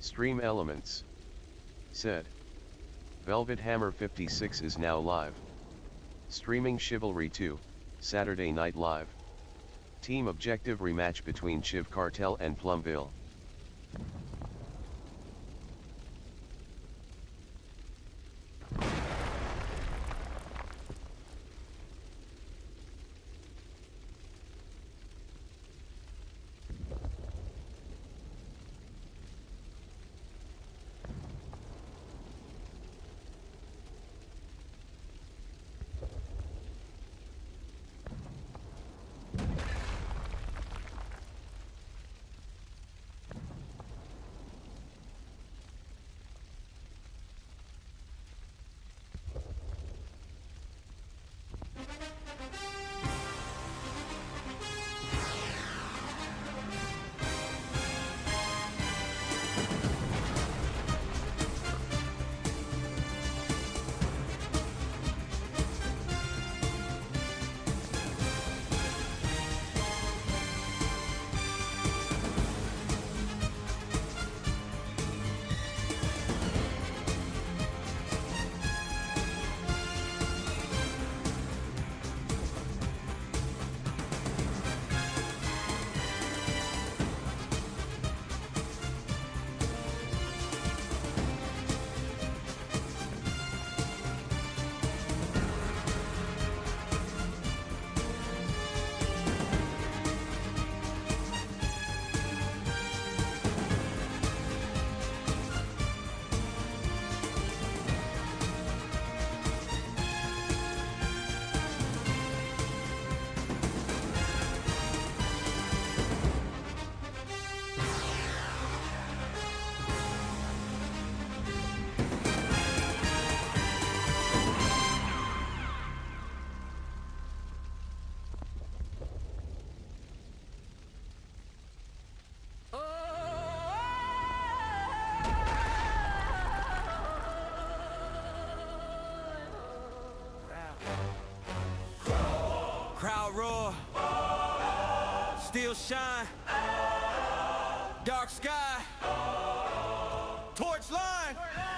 Stream elements. Said. Velvet Hammer 56 is now live. Streaming Chivalry 2, Saturday Night Live. Team objective rematch between Chiv Kartel and Plumbville. Crowd roar, steel shine, dark sky, torch line.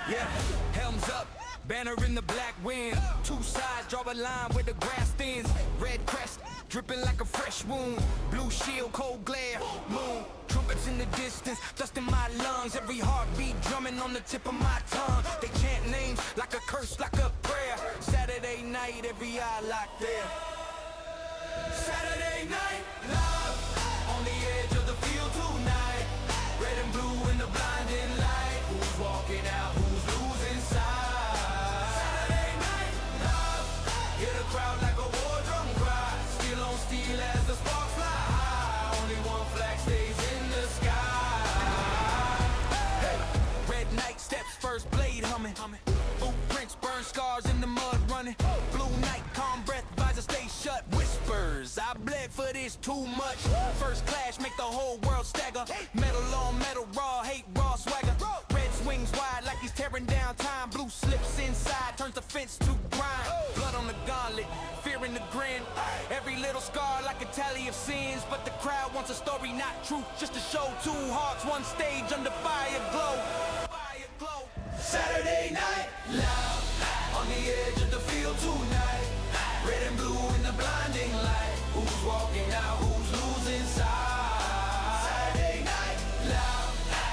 Yeah, helms up, banner in the black wind. Two sides draw a line where the grass thins. Red crest, dripping like a fresh wound. Blue shield, cold glare, moon. Trumpets in the distance, dust in my lungs. Every heartbeat drumming on the tip of my tongue. They chant names like a curse, like a prayer. Saturday night, every eye locked there. Saturday night, love, on the edge of the field tonight. Red and blue in the blinding light. Who's walking out, who's losing sight? Saturday night, love, hear the crowd like a war drum cry. Steel on steel as the sparks fly high. Only one flag stays in the sky. Hey. Red Knight steps first, blade humming. Boot prints, burn scars in the mud running. Blue Knight, calm breath, visor stay shut. Whispers, I bled for this too much. First clash, make the whole world stagger. Metal on metal, raw hate, raw swagger. Red swings wide like he's tearing down time. Blue slips inside, turns the fence to grind. Blood on the gauntlet, fear in the grin. Every little scar like a tally of sins. But the crowd wants a story, not truth. Just to show two hearts, one stage under fire glow. Saturday night, loud, on the edge of the field tonight. Red and blue in the blinding light. Who's walking out, who's losing sight? Saturday night, loud,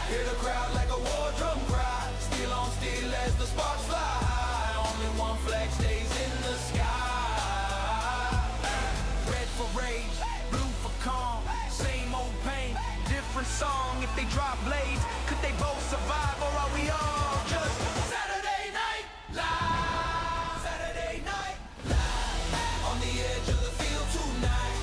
hear the crowd like a war drum cry. Steel on steel as the sparks fly high. Only one flag stays in the sky. Red for rage, blue for calm. Same old pain, different song. If they drop blades, could they both survive, or are we all just Saturday night live? Saturday night live, on the edge of the field tonight.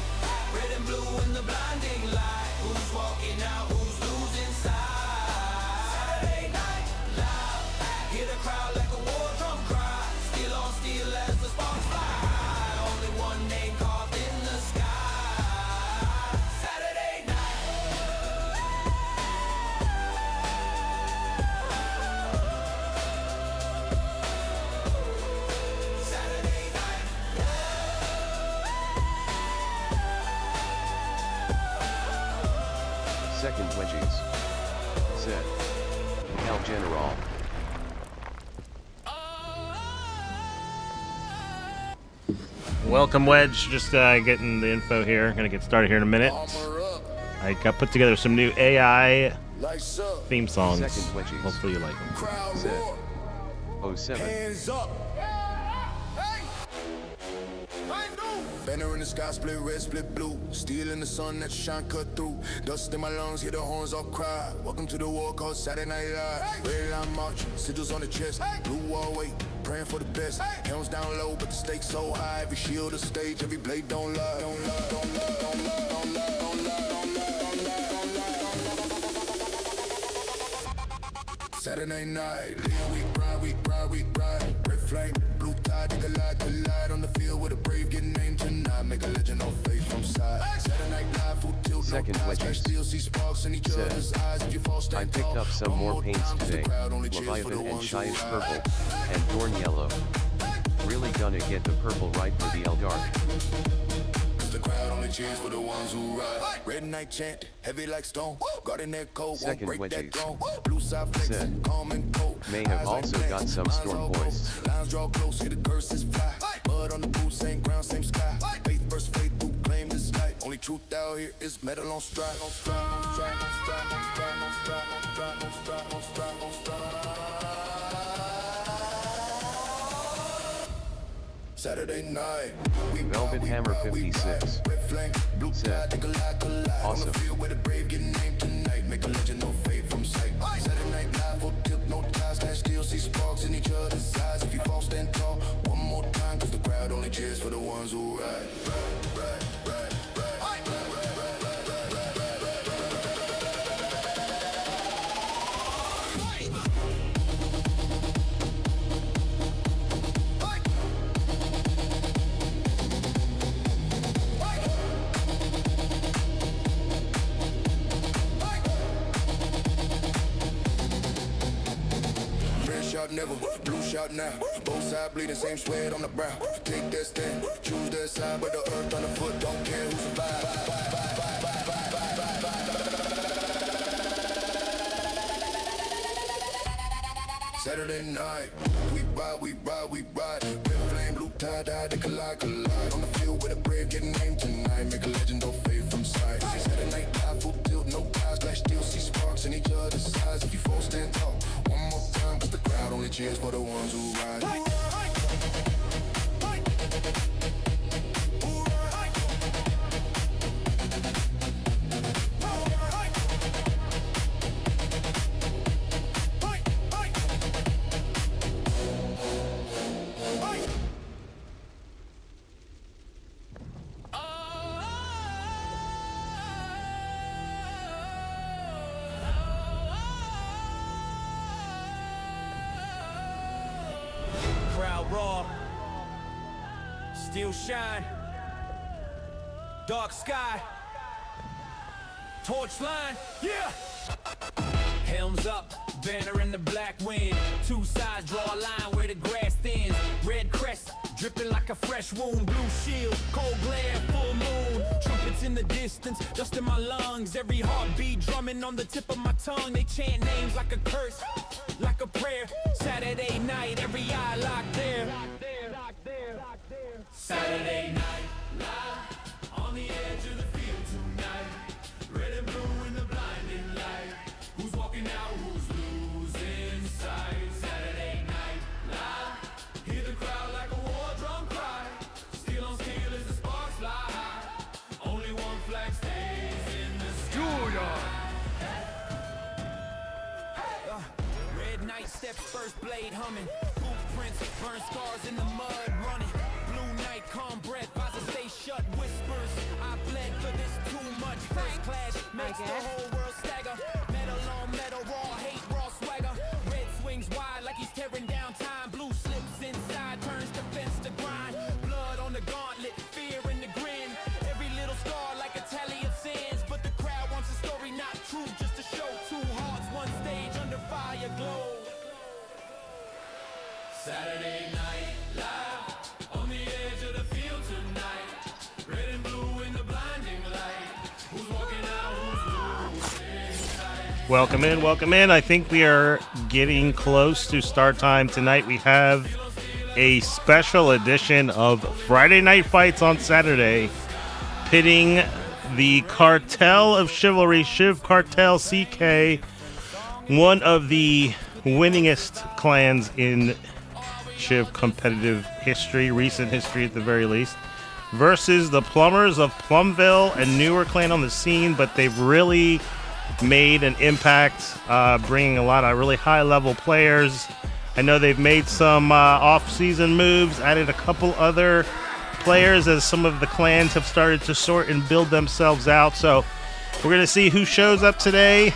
Red and blue in the blinding light. Who's walking out, who's losing sight? Saturday night live, hear the crowd like a war drum cry. Steel on steel as the sparks fly high. Only one name carved in the sky. Saturday night. Saturday night. Second wedgies. Said. Cal General. Welcome, Wedge. Just getting the info here. Gonna get started here in a minute. I got put together some new AI theme songs. Second wedges. Hopefully you like them. Said 07. Hands up. Banner in the sky, split red, split blue. Steel in the sun that shine cut through. Dust in my lungs, hear the horns all cry. Welcome to the war called Saturday Night Live. Red line march, sigils on the chest. Blue wall wait, praying for the best. Helms down low, but the stakes so high. Every shield a stage, every blade don't lie. Don't lie, don't lie, don't lie, don't lie, don't lie, don't lie, don't lie, don't lie, don't lie. Saturday night, we ride. Red flame, blue tide, they collide on the field with a brave getting named tonight. Make a legend of faith from side. Saturday night live, full tilt, Second wedges. Still see sparks in each other's eyes. If you fall, I picked up some more paints today, Leviathan and Chiv purple, and Dorn yellow. Really gonna get the purple right for the Elgar. The crowd only cheers for the ones who ride. Red night chant, heavy like stone. Guarding their code, won't break that throne. Blue side flex, calm and cold. May have also got some storm voice. Lines draw close, here the curses fly. Mud on the boots, same ground, same sky. Faith versus faith, who claim this life? Only truth out here is metal on strike. On strike, on strike, on strike, on strike, on strike, on strike, on strike, on strike, on strike. Saturday night, Velvet Hammer 56 said, awesome. where the brave get named tonight. Make a legend, no fade from sight. Saturday night live, full tilt, no ties. Stand still, see sparks in each other's eyes. If you fall, stand tall. One more time, cause the crowd only cheers for the ones who ride. Never, blue shot now. Both sides bleeding, same sweat on the brow. Take that stand, choose that side, but the earth on the foot, don't care who survives. Saturday night, we ride. Red flame, blue tide, they collide. On the field with a brave getting named tonight. Make a legend, don't fade from sight. Saturday night, live, full tilt, no ties. Flash still, see sparks in each other's eyes. If you fall, stand tall. One more time, cause the crowd only cheers for the ones who ride. Crowd raw, still shine, dark sky, torch line, yeah! Helms up, banner in the black wind. Two sides draw a line where the grass thins. Red crest, dripping like a fresh wound. Blue shield, cold glare, full moon. Trumpets in the distance, dust in my lungs. Every heartbeat drumming on the tip of my tongue. They chant names like a curse, like a prayer. Saturday night, every eye locked there. Saturday night, live on the edge of the field tonight. Red and blue in the blinding light. Who's walking out, who's losing sight? Saturday night, live. Hear the crowd like a war drum cry. Steel on steel as the sparks fly high. Only one flag stays in the sky. Red night steps, first blade humming. Footprints, burn scars in the mud running. Blue night, calm breath, visor stay shut, whispers. I bled for this too much. First clash makes the whole world stagger. Metal on metal, raw hate, raw swagger. Red swings wide like he's tearing down time. Blue slips inside, turns defense to grind. Blood on the gauntlet, fear in the grin. Every little scar like a tally of sins. But the crowd wants a story, not truth, just to show. Two hearts, one stage, under fire glow. Saturday night, live on the edge of the field tonight. Red and blue in the blinding light. Who's walking out, who's losing? Welcome in, welcome in. I think we are getting close to start time tonight. We have a special edition of Friday Night Fights on Saturday, pitting the Kartel of Chivalry, Chiv Kartel CK, one of the winningest clans in Chiv competitive history, recent history at the very least, versus the Plumbers of Plumbville, a newer clan on the scene, but they've really made an impact, bringing a lot of really high-level players. I know they've made some off-season moves, added a couple other players as some of the clans have started to sort and build themselves out. So we're going to see who shows up today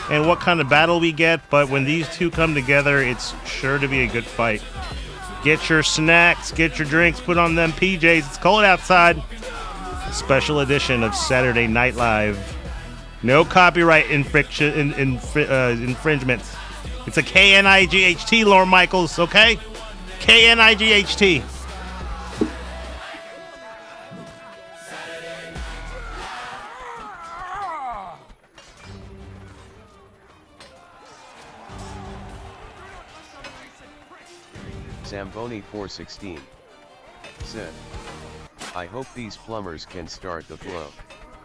and what kind of battle we get. But when these two come together, it's sure to be a good fight. Get your snacks, get your drinks, put on them PJs. It's cold outside. A special edition of Saturday Night Live. No copyright infringements. It's a KNIGHT, Lorne Michaels, okay? KNIGHT. Zamboni 416 said, I hope these plumbers can start the flow.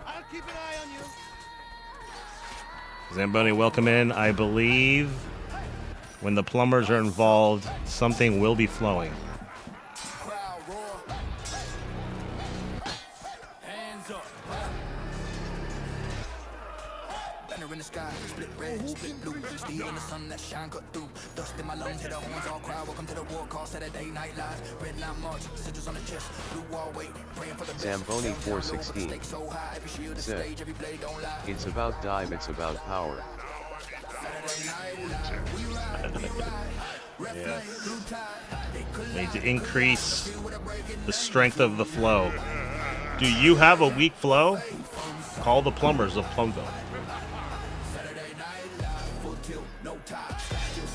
I'll keep an eye on you. Zamboni, welcome in. I believe when the plumbers are involved, something will be flowing. Crowd roar. Hands up. Banner in the sky, split red, split blue. Steel in the sun that shine cut through. Dust in my lungs, hit the horns all crowd. Welcome to the war call, Saturday Night Live. Red line march, sigils on the chest, blue wall wait. Praying for the Zamboni 416 said, it's about dive, it's about power. Yeah. Need to increase the strength of the flow. Do you have a weak flow? Call the plumbers of Plumbville.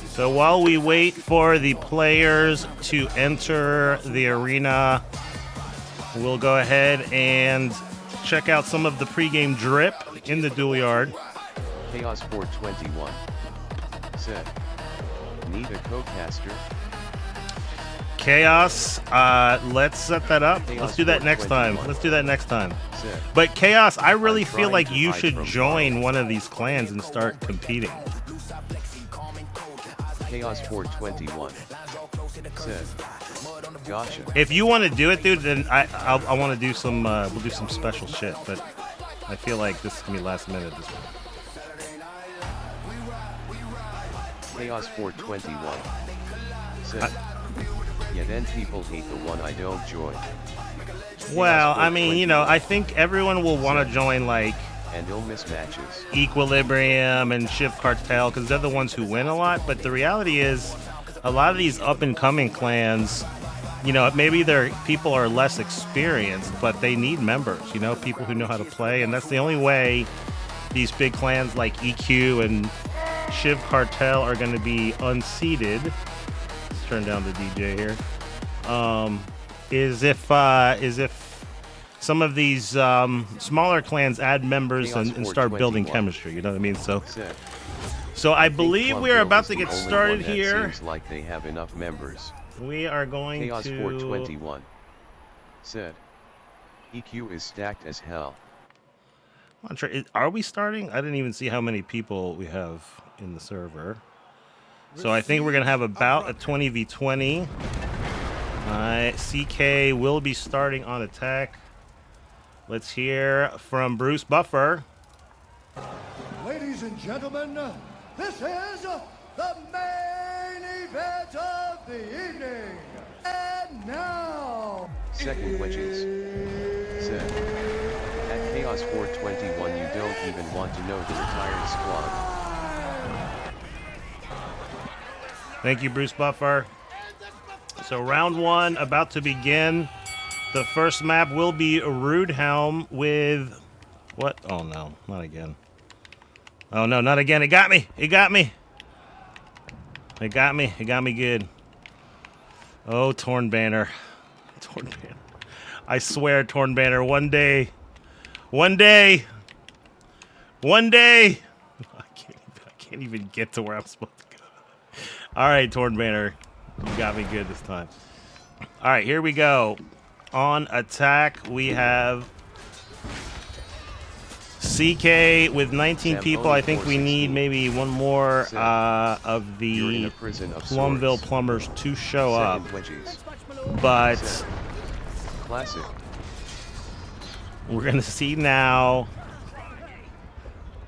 So while we wait for the players to enter the arena, we'll go ahead and check out some of the pregame drip in the duel yard. Chaos 421 said, need a co-caster? Chaos, let's set that up. Let's do that next time. Let's do that next time. Said, But Chaos, I really feel like trying to you hide should from join one of these clans and start competing. Chaos 421 said, gotcha. If you want to do it, dude, then I want to do some. We'll do some special shit. But I feel like this is gonna be last minute this one. Chaos 421 said, yeah, then people hate the one I don't join. Well, I mean, you know, I think everyone will want to join like And ill mismatches. Equilibrium and Chiv Kartel because they're the ones who win a lot. But the reality is, a lot of these up-and-coming clans, you know, maybe their people are less experienced, but they need members, you know, people who know how to play. And that's the only way these big clans like EQ and Chiv Kartel are going to be unseated. Let's turn down the DJ here. Is if some of these smaller clans add members and start building chemistry, you know what I mean? So I believe we are about to get started here. Seems like they have enough members. We are going Chaos to 421 said, EQ is stacked as hell. Are we starting? I didn't even see how many people we have in the server. So I think we're going to have about a 20v20. CK will be starting on attack. Let's hear from Bruce Buffer. Ladies and gentlemen, this is the main event of the evening. And now, Second Witches said, at Chaos 421 you don't even want to know the retired squad. Thank you, Bruce Buffer. So round one about to begin. The first map will be Rudehelm with what? Oh no, not again. Oh no, not again. It got me. It got me. It got me. It got me good. Oh, Torn Banner. Torn Banner. I swear, Torn Banner, one day. I can't even. can't even get to where I'm supposed to go. All right, Torn Banner. You got me good this time. All right, here we go. On attack, we have CK with 19 people. I think we need maybe one more of the Plumbville Plumbers to show up. But classic. We're going to see now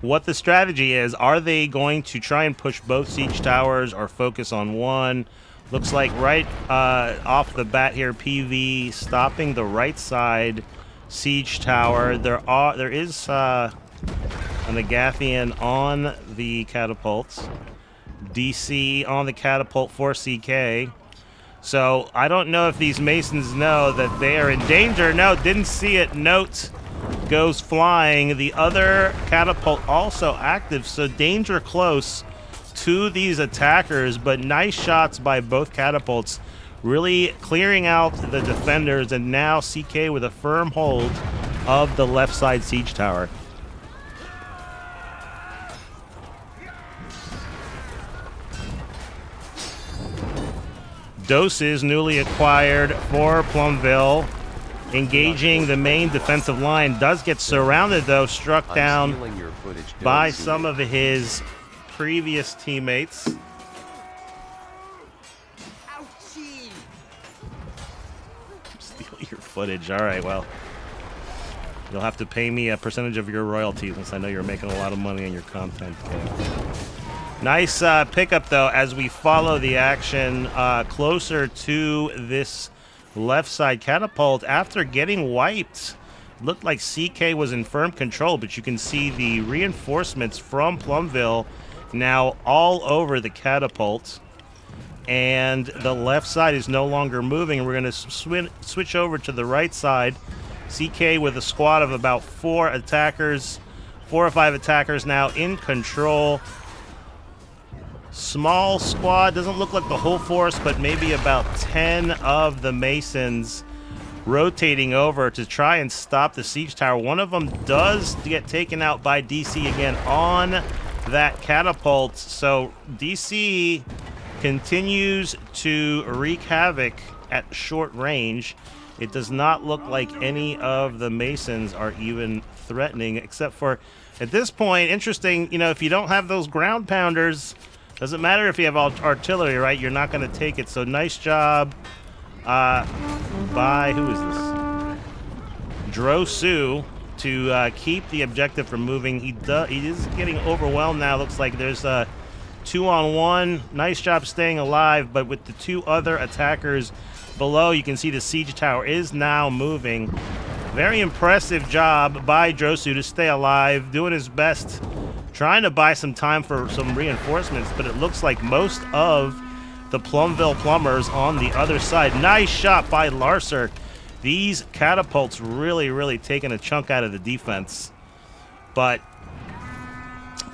what the strategy is. Are they going to try and push both siege towers or focus on one? Looks like right off the bat here, PV stopping the right side siege tower. There is an Agathian on the catapults. DC on the catapult for CK. So I don't know if these Masons know that they are in danger. No, didn't see it. Note goes flying. The other catapult also active, so danger close to these attackers, but nice shots by both catapults, really clearing out the defenders, and now CK with a firm hold of the left side siege tower. Doses newly acquired for Plumbville, engaging the main defensive line. Does get surrounded though, struck down by some of his previous teammates. Steal your footage. All right, well, you'll have to pay me a percentage of your royalties since I know you're making a lot of money on your content. Nice pickup, though, as we follow the action closer to this left side catapult. After getting wiped, looked like CK was in firm control, but you can see the reinforcements from Plumbville now all over the catapult. And the left side is no longer moving. We're going to switch over to the right side. CK with a squad of about 4 attackers, 4 or 5 attackers now in control. Small squad, doesn't look like the whole force, but maybe about 10 of the Masons rotating over to try and stop the siege tower. One of them does get taken out by DC again on that catapult. So DC continues to wreak havoc at short range. It does not look like any of the Masons are even threatening, except for, at this point, interesting, you know, if you don't have those ground pounders, doesn't matter if you have artillery, right? You're not going to take it. So nice job by, who is this? Drosu to keep the objective from moving. He is getting overwhelmed now. Looks like there's a 2-on-1. Nice job staying alive, but with the 2 other attackers below, you can see the siege tower is now moving. Very impressive job by Drosu to stay alive, doing his best, trying to buy some time for some reinforcements, but it looks like most of the Plumbville Plumbers on the other side. Nice shot by Larser. These catapults really taking a chunk out of the defense. But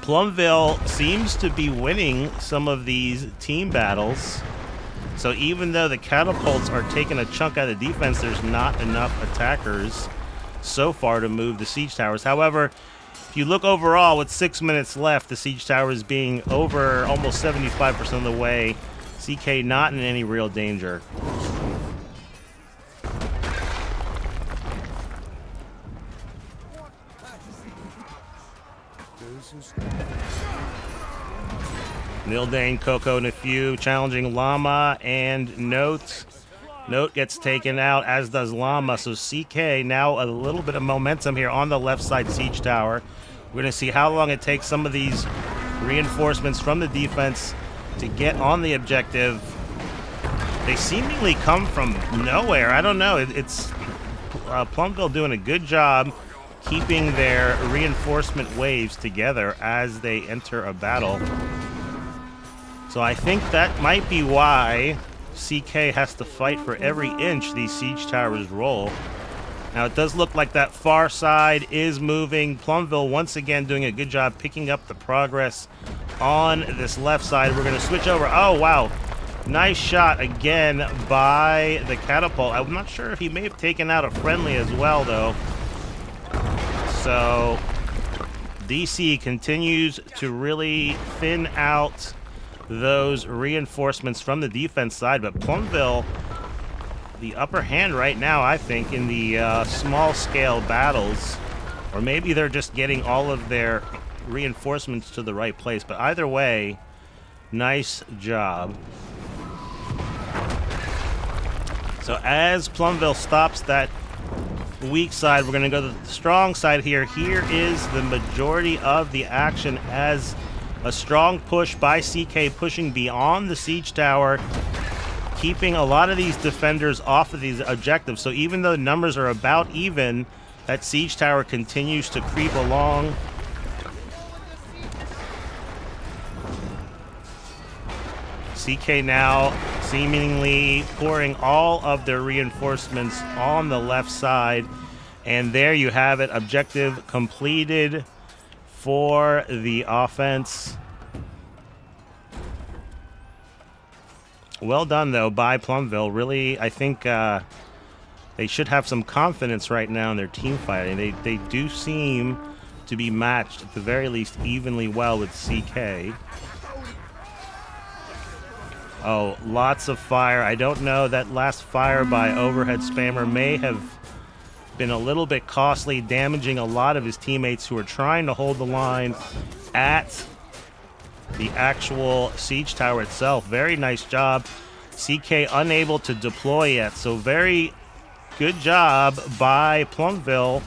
Plumbville seems to be winning some of these team battles. So even though the catapults are taking a chunk out of the defense, there's not enough attackers so far to move the siege towers. However, if you look overall, with 6 minutes left, the siege tower is being over almost 75% of the way. CK not in any real danger. Nildane, Coco, Nefu challenging Llama and Note. Note gets taken out, as does Llama. So CK now a little bit of momentum here on the left side siege tower. We're going to see how long it takes some of these reinforcements from the defense to get on the objective. They seemingly come from nowhere. I don't know. It's Plumbville doing a good job keeping their reinforcement waves together as they enter a battle. So I think that might be why CK has to fight for every inch these siege towers roll. Now it does look like that far side is moving. Plumbville once again doing a good job picking up the progress on this left side. We're going to switch over. Oh, wow. Nice shot again by the catapult. I'm not sure if he may have taken out a friendly as well, though. So DC continues to really thin out those reinforcements from the defense side, but Plumbville, the upper hand right now, I think, in the small-scale battles, or maybe they're just getting all of their reinforcements to the right place, but either way, nice job. So as Plumbville stops that weak side, we're going to go to the strong side here. Here is the majority of the action as a strong push by CK, pushing beyond the siege tower, keeping a lot of these defenders off of these objectives. So even though the numbers are about even, that siege tower continues to creep along. CK now seemingly pouring all of their reinforcements on the left side. And there you have it, objective completed for the offense. Well done, though, by Plumbville. Really, I think they should have some confidence right now in their team fighting. They do seem to be matched, at the very least, evenly well with CK. Oh, lots of fire. I don't know, that last fire by Overhead Spammer may have been a little bit costly, damaging a lot of his teammates who are trying to hold the line at the actual siege tower itself. Very nice job. CK unable to deploy yet, so very good job by Plumbville.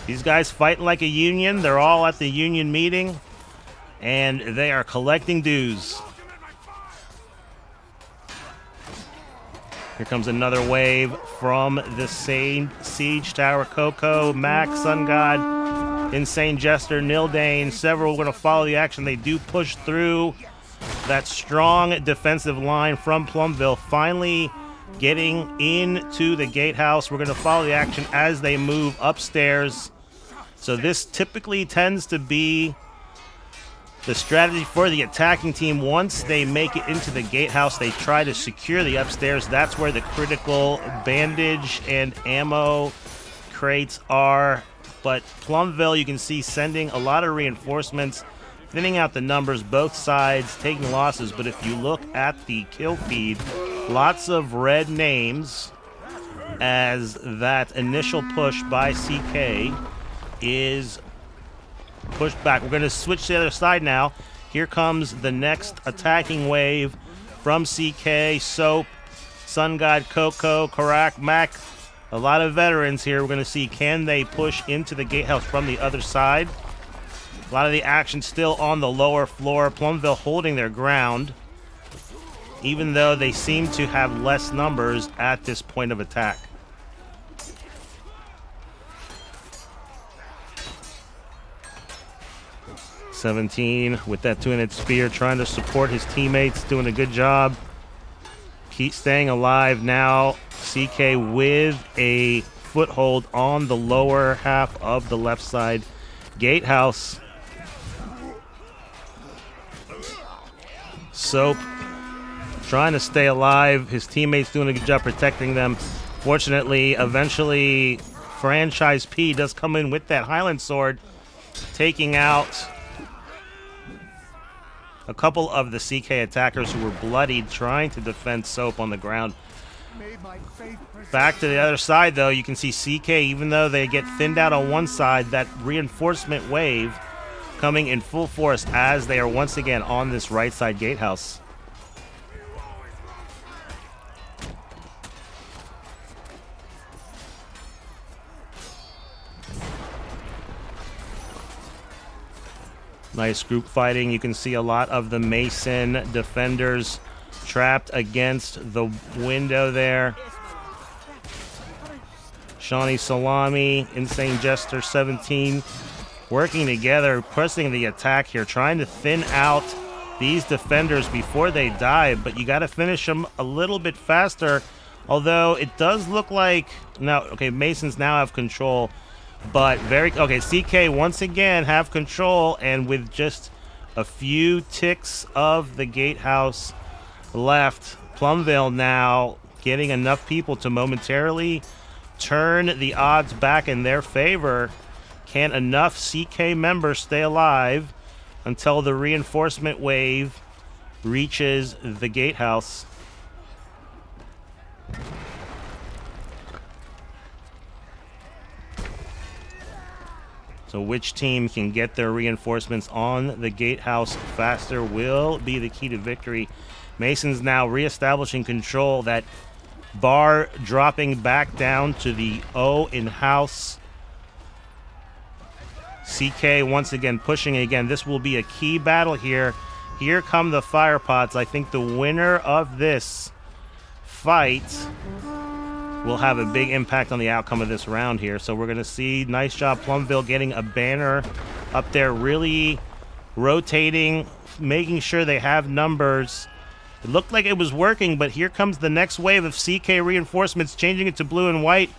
These guys fighting like a union. They're all at the union meeting, and they are collecting dues. Here comes another wave from the same siege tower. Coco, Mac, Sun God, Insane Jester, Nildane, several going to follow the action. They do push through that strong defensive line from Plumbville, finally getting into the gatehouse. We're going to follow the action as they move upstairs. So this typically tends to be the strategy for the attacking team. Once they make it into the gatehouse, they try to secure the upstairs. That's where the critical bandage and ammo crates are. But Plumbville, you can see, sending a lot of reinforcements, thinning out the numbers, both sides taking losses. But if you look at the kill feed, lots of red names as that initial push by CK is pushed back. We're going to switch to the other side now. Here comes the next attacking wave from CK, Soap, Sun God, Coco, Karak, Mac. A lot of veterans here. We're going to see, can they push into the gatehouse from the other side? A lot of the action still on the lower floor. Plumbville holding their ground, even though they seem to have less numbers at this point of attack. $17 with that two-handed spear, trying to support his teammates, doing a good job. Keep staying alive now. CK with a foothold on the lower half of the left side gatehouse. Soap trying to stay alive. His teammates doing a good job protecting them. Fortunately, eventually, Franchise P does come in with that Highland Sword, taking out a couple of the CK attackers who were bloodied, trying to defend Soap on the ground. Back to the other side, though, you can see CK, even though they get thinned out on one side, that reinforcement wave coming in full force as they are once again on this right side gatehouse. Nice group fighting. You can see a lot of the Mason defenders trapped against the window there. Shawnee Salami, Insane Jester 17 working together, pressing the attack here, trying to thin out these defenders before they die, but you got to finish them a little bit faster. Although it does look like now, okay, Masons now have control. But CK once again have control, and with just a few ticks of the gatehouse left, Plumbville now getting enough people to momentarily turn the odds back in their favor, Can enough CK members stay alive until the reinforcement wave reaches the gatehouse? So which team can get their reinforcements on the gatehouse faster will be the key to victory. Mason's now reestablishing control. That bar dropping back down to the O in-house. CK once again pushing again. This will be a key battle here. Here come the fire pots. I think the winner of this fight will have a big impact on the outcome of this round here. So we're going to see, nice job Plumbville getting a banner up there, really rotating, making sure they have numbers. It looked like it was working, but here comes the next wave of CK reinforcements, changing it to blue and white.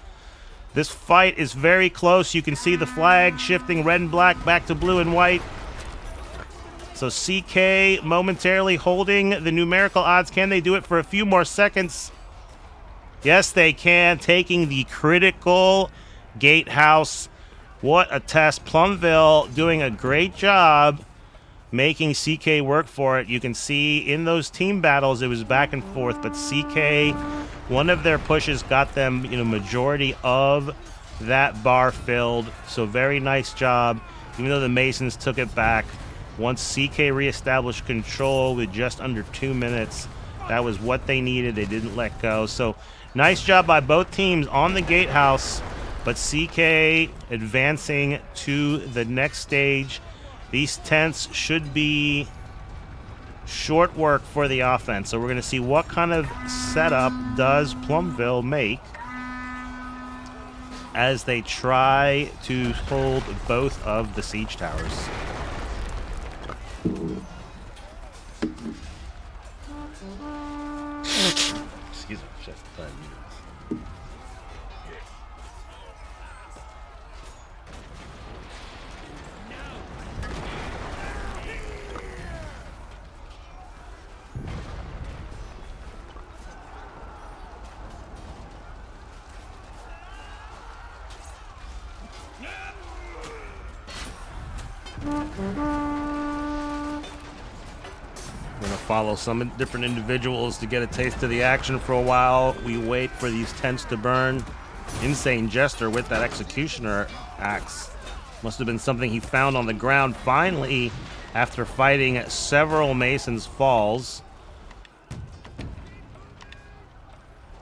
This fight is very close. You can see the flag shifting red and black back to blue and white. So CK momentarily holding the numerical odds. Can they do it for a few more seconds? Yes, they can, taking the critical gatehouse. What a test. Plumbville doing a great job making CK work for it. You can see in those team battles, it was back and forth, but CK, one of their pushes got them, majority of that bar filled. So very nice job, even though the Masons took it back. Once CK reestablished control with just under 2 minutes, that was what they needed. They didn't let go. So nice job by both teams on the gatehouse, but CK advancing to the next stage. These tents should be short work for the offense. So we're going to see what kind of setup does Plumbville make as they try to hold both of the siege towers. Excuse me, just 5 minutes. We're going to follow some different individuals to get a taste of the action for a while. We wait for these tents to burn. Insane Jester with that Executioner axe. Must have been something he found on the ground. Finally, after fighting several Masons, falls.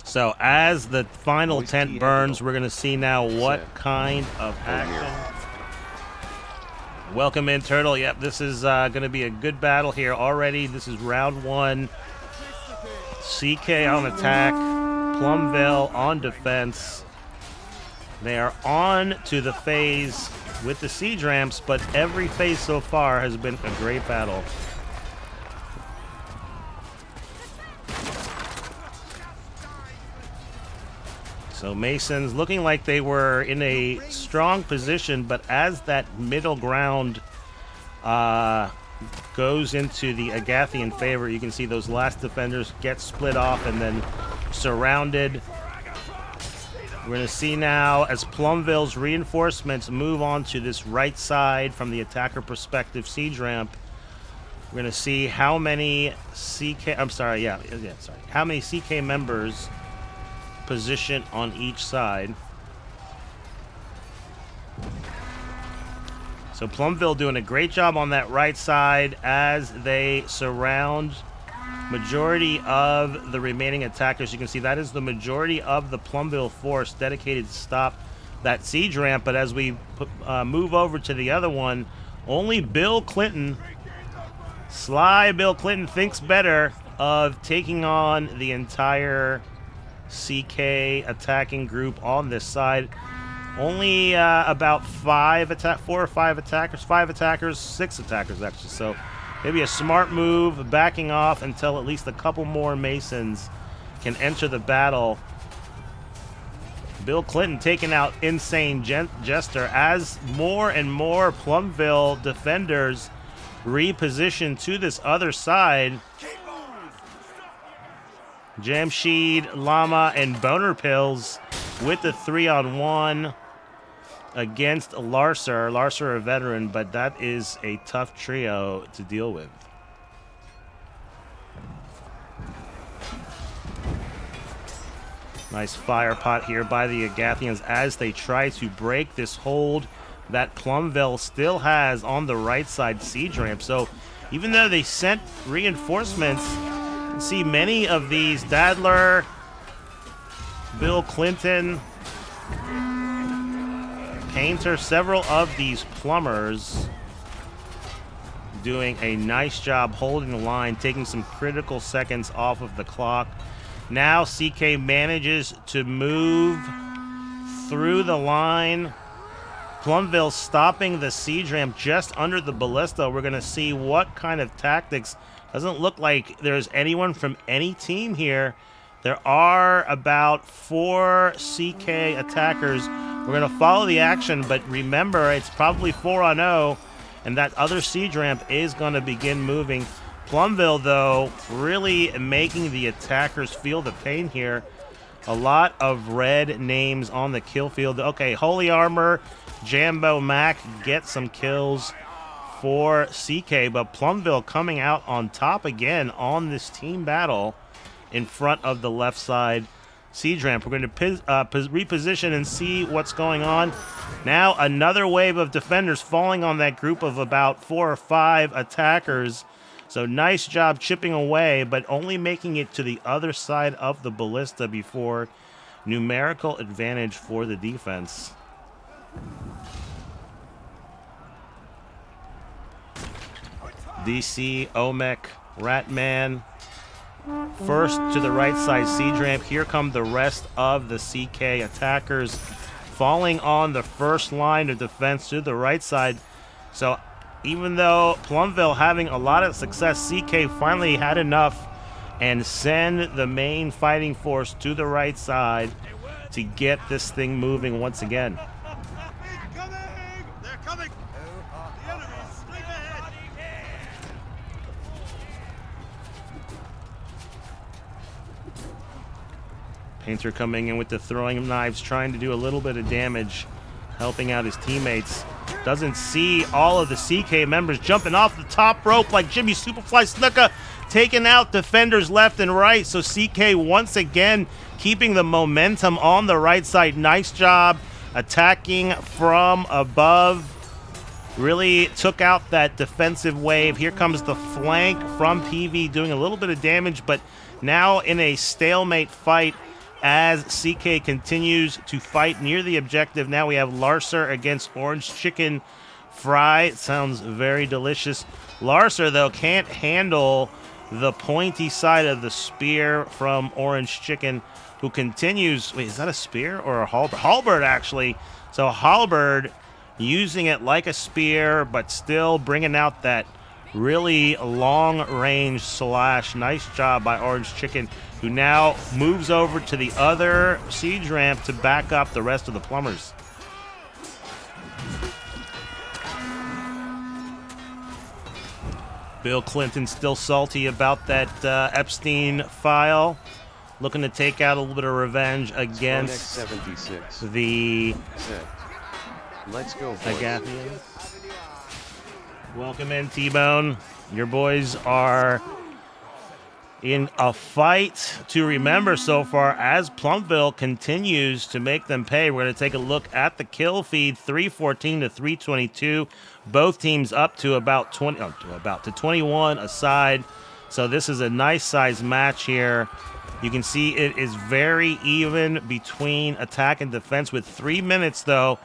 So as the final tent burns, we're going to see now what kind of action. Welcome in, Turtle. Yep, this is going to be a good battle here already. This is round one. CK on attack. Plumbville on defense. They are on to the phase with the siege ramps, but every phase so far has been a great battle. So Masons looking like they were in a strong position, but as that middle ground goes into the Agathian favor, you can see those last defenders get split off and then surrounded. We're going to see now as Plumbville's reinforcements move on to this right side from the attacker perspective siege ramp. We're going to see how many how many CK members position on each side. So Plumbville doing a great job on that right side as they surround majority of the remaining attackers. You can see that is the majority of the Plumbville force dedicated to stop that siege ramp. But as we move over to the other one, only Bill Clinton, sly Bill Clinton, thinks better of taking on the entire CK attacking group on this side. Only about 5 attackers, 6 attackers actually. So maybe a smart move, backing off until at least a couple more Masons can enter the battle. Bill Clinton taking out Insane Jester as more and more Plumbville defenders reposition to this other side. Jamshed, Llama, and Boner Pills with the 3-on-1. against Larcer. Larcer, a veteran, but that is a tough trio to deal with. Nice fire pot here by the Agathians as they try to break this hold that Plumbville still has on the right side siege ramp. So even though they sent reinforcements, you can see many of these, Dadler, Bill Clinton, Painter, several of these plumbers doing a nice job holding the line, taking some critical seconds off of the clock. Now CK manages to move through the line. Plumbville stopping the siege ramp just under the ballista. We're going to see what kind of tactics. Doesn't look like there's anyone from any team here. There are about 4 CK attackers. We're going to follow the action, but remember, it's probably 4-0, and that other siege ramp is going to begin moving. Plumbville, though, really making the attackers feel the pain here. A lot of red names on the kill field. Okay, Holy Armor, Jambo Mac get some kills for CK, but Plumbville coming out on top again on this team battle in front of the left side siege ramp. We're going to reposition and see what's going on. Now another wave of defenders falling on that group of about 4 or 5 attackers. So nice job chipping away, but only making it to the other side of the ballista before numerical advantage for the defense. DC, Omek, Ratman. First to the right side siege ramp. Here come the rest of the CK attackers falling on the first line of defense to the right side. So even though Plumbville having a lot of success, CK finally had enough and send the main fighting force to the right side to get this thing moving once again. They're coming! The enemy is straight ahead! Painter coming in with the throwing of knives, trying to do a little bit of damage, helping out his teammates. Doesn't see all of the CK members jumping off the top rope like Jimmy Superfly Snuka, taking out defenders left and right. So CK once again keeping the momentum on the right side. Nice job attacking from above. Really took out that defensive wave. Here comes the flank from PV doing a little bit of damage, but now in a stalemate fight as CK continues to fight near the objective. Now we have Larcer against Orange Chicken Fry. It sounds very delicious. Larcer, though, can't handle the pointy side of the spear from Orange Chicken, who continues. Wait, is that a spear or a halberd? Halberd, actually. So Halberd using it like a spear, but still bringing out that really long-range slash. Nice job by Orange Chicken, who now moves over to the other siege ramp to back up the rest of the plumbers. Bill Clinton still salty about that Epstein file, looking to take out a little bit of revenge against 76 the said, "Let's go, boys." Agathians. Welcome in, T-Bone. Your boys are in a fight to remember so far as Plumbville continues to make them pay. We're going to take a look at the kill feed, 314 to 322. Both teams up to about 21 aside. So this is a nice size match here. You can see it is very even between attack and defense with 3 minutes, though,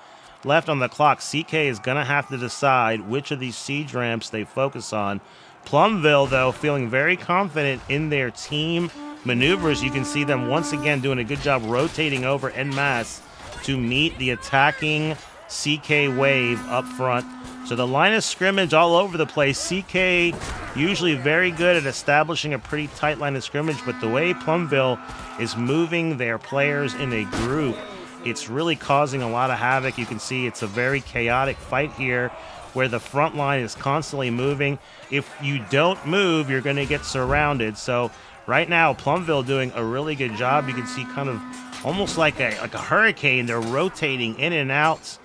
left on the clock. CK is going to have to decide which of these siege ramps they focus on. Plumbville, though, feeling very confident in their team maneuvers. You can see them once again doing a good job rotating over en masse to meet the attacking CK wave up front. So the line of scrimmage all over the place. CK usually very good at establishing a pretty tight line of scrimmage, but the way Plumbville is moving their players in a group, it's really causing a lot of havoc. You can see it's a very chaotic fight here where the front line is constantly moving. If you don't move, you're going to get surrounded. So right now, Plumbville doing a really good job. You can see kind of almost like a hurricane. They're rotating in and out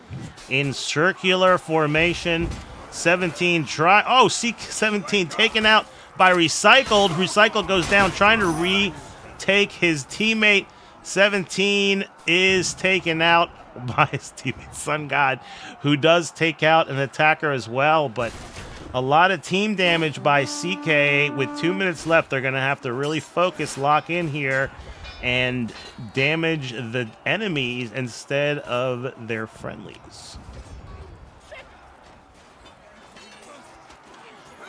in circular formation. 17 try. Oh, C17 taken out by Recycled. Recycled goes down trying to retake his teammate. 17 is taken out by his teammate Sun God, who does take out an attacker as well. But a lot of team damage by CK. With 2 minutes left, they're going to have to really focus, lock in here, and damage the enemies instead of their friendlies.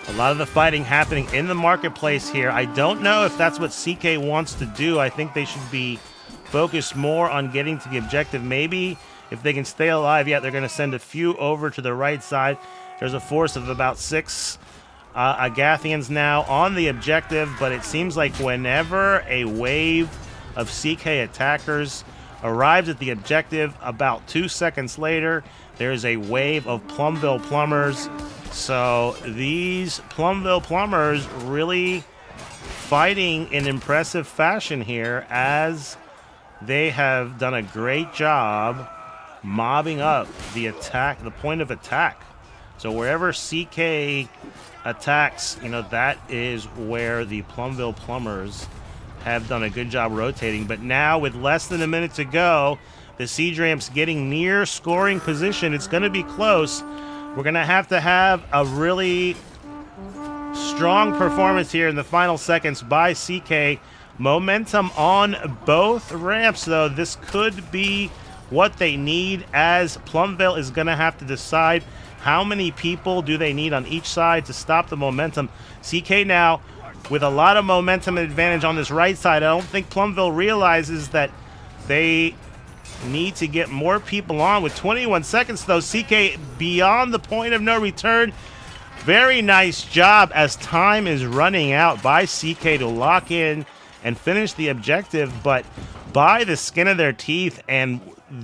A lot of the fighting happening in the marketplace here. I don't know if that's what CK wants to do. I think they should be focused more on getting to the objective. Maybe if they can stay alive, yeah, they're going to send a few over to the right side. There's a force of about 6 Agathians now on the objective, but it seems like whenever a wave of CK attackers arrives at the objective, about 2 seconds later, there's a wave of Plumbville plumbers. So these Plumbville plumbers really fighting in impressive fashion here, as they have done a great job mobbing up the attack, the point of attack. So wherever CK attacks, you know, that is where the Plumbville plumbers have done a good job rotating. But now with less than a minute to go, the Siege Ramps getting near scoring position. It's going to be close. We're going to have a really strong performance here in the final seconds by CK. Momentum on both ramps, though. This could be what they need, as Plumbville is going to have to decide how many people do they need on each side to stop the momentum. CK now with a lot of momentum advantage on this right side. I don't think Plumbville realizes that they need to get more people on. With 21 seconds, though, CK beyond the point of no return. Very nice job as time is running out by CK to lock in and finish the objective, but by the skin of their teeth. And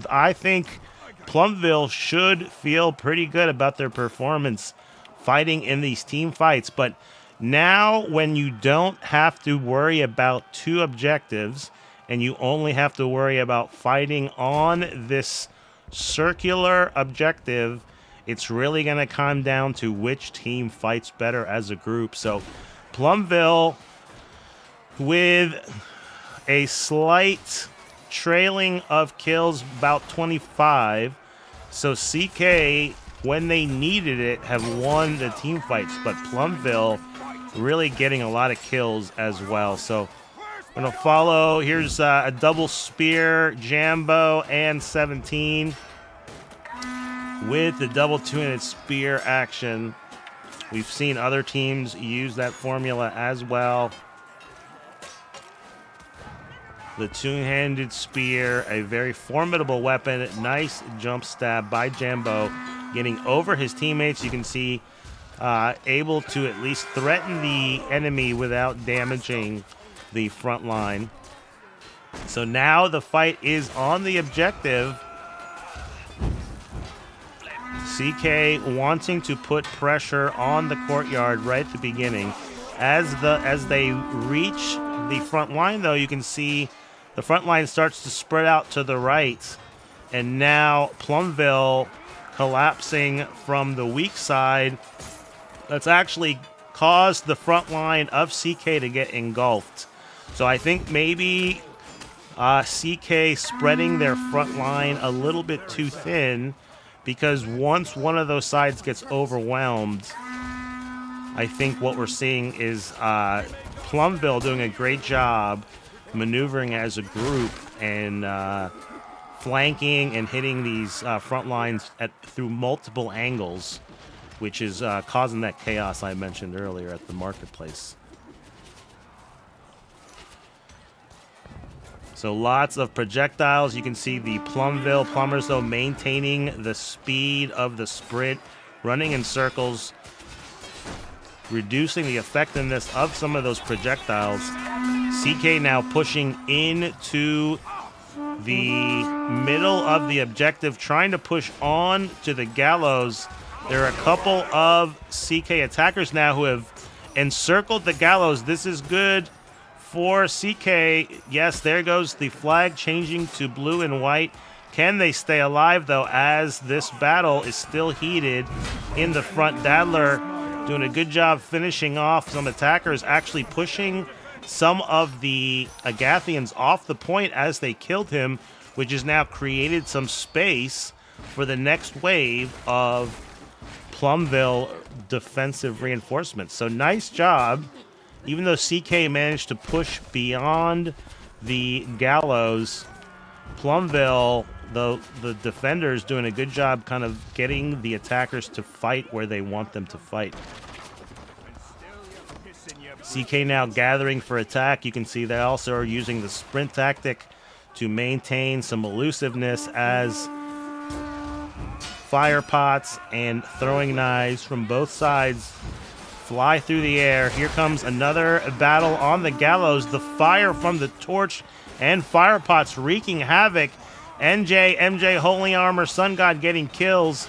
I think Plumbville should feel pretty good about their performance fighting in these team fights. But now, when you don't have to worry about 2 objectives and you only have to worry about fighting on this circular objective, it's really going to come down to which team fights better as a group. So Plumbville with a slight trailing of kills, about 25. So CK, when they needed it, have won the team fights, but Plumbville really getting a lot of kills as well. So I'm going to follow. Here's a double spear, Jambo and 17 with the double two-handed spear action. We've seen other teams use that formula as well. The two-handed spear, a very formidable weapon. Nice jump stab by Jambo, getting over his teammates. You can see able to at least threaten the enemy without damaging the front line. So now the fight is on the objective. CK wanting to put pressure on the courtyard right at the beginning. As they reach the front line, though, you can see the front line starts to spread out to the right. And now Plumbville collapsing from the weak side. That's actually caused the front line of CK to get engulfed. So I think maybe CK spreading their front line a little bit too thin, because once one of those sides gets overwhelmed, I think what we're seeing is Plumbville doing a great job maneuvering as a group and flanking and hitting these front lines through multiple angles, which is causing that chaos I mentioned earlier at the marketplace. So lots of projectiles. You can see the Plumbville plumbers, though, maintaining the speed of the sprint, running in circles, reducing the effectiveness of some of those projectiles. CK now pushing into the middle of the objective, trying to push on to the gallows. There are a couple of CK attackers now who have encircled the gallows. This is good for CK. Yes, there goes the flag changing to blue and white. Can they stay alive, though, as this battle is still heated in the front? Dadler doing a good job finishing off some attackers, actually pushing some of the Agathians off the point as they killed him, which has now created some space for the next wave of Plumbville defensive reinforcements. So nice job. Even though CK managed to push beyond the gallows, Plumbville, the defenders, doing a good job kind of getting the attackers to fight where they want them to fight. CK now gathering for attack. You can see they also are using the sprint tactic to maintain some elusiveness as fire pots and throwing knives from both sides fly through the air. Here comes another battle on the gallows. The fire from the torch and fire pots wreaking havoc. MJ, Holy Armor, Sun God getting kills.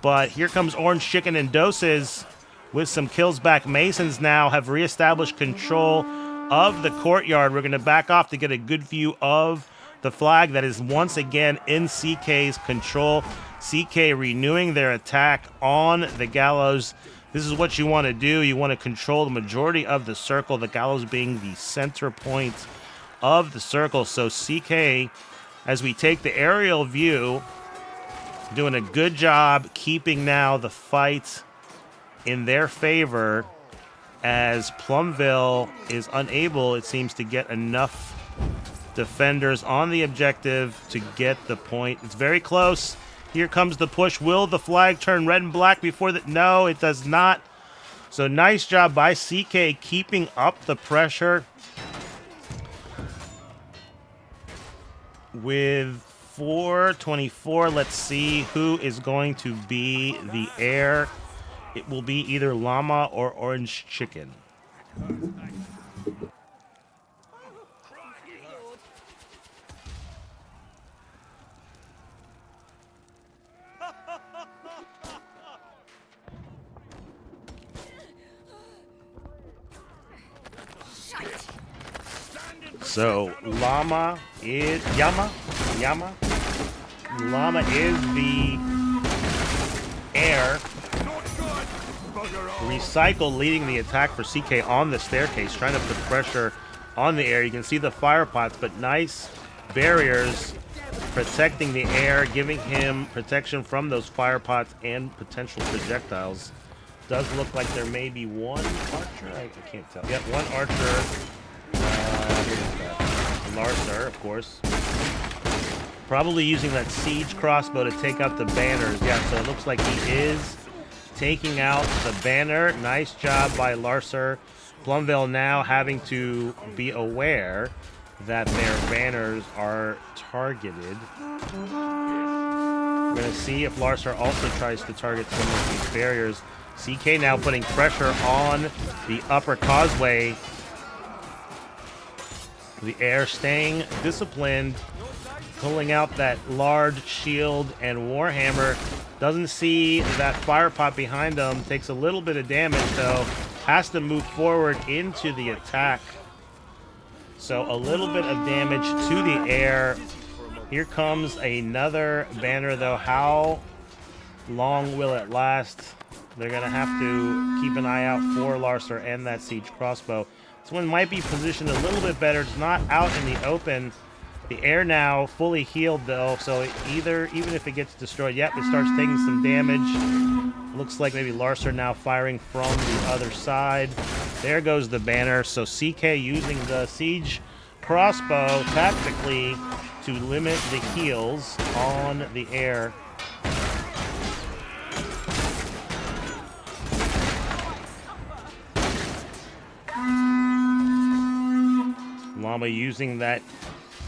But here comes Orange Chicken and Doses with some kills back. Masons now have reestablished control of the courtyard. We're going to back off to get a good view of the flag that is once again in CK's control. CK renewing their attack on the gallows. This is what you want to do. You want to control the majority of the circle, the gallows being the center point of the circle. So CK, as we take the aerial view, doing a good job keeping now the fight in their favor, as Plumbville is unable, it seems, to get enough defenders on the objective to get the point. It's very close. Here comes the push. Will the flag turn red and black before the... No, it does not. So nice job by CK keeping up the pressure. With 4:24, let's see who is going to be the heir. It will be either Llama or Orange Chicken. So Llama is Llama is the heir. Recycle leading the attack for CK on the staircase, trying to put pressure on the air. You can see the fire pots, but nice barriers protecting the air, giving him protection from those fire pots and potential projectiles. Does look like there may be one archer. I can't tell. Yep, one archer. Larcer, of course. Probably using that siege crossbow to take out the banners. Yeah, so it looks like he is taking out the banner. Nice job by Larcer. Plumbville now having to be aware that their banners are targeted. We're going to see if Larcer also tries to target some of these barriers. CK now putting pressure on the upper causeway. The air staying disciplined, pulling out that large shield and Warhammer. Doesn't see that fire pot behind them. Takes a little bit of damage, though. Has to move forward into the attack. So a little bit of damage to the air. Here comes another banner, though. How long will it last? They're going to have to keep an eye out for Larcer and that siege crossbow. This one might be positioned a little bit better. It's not out in the open. The air now fully healed, though, so even if it gets destroyed, yep, it starts taking some damage. Looks like maybe Larcer now firing from the other side. There goes the banner. So CK using the siege crossbow tactically to limit the heals on the air. Llama using that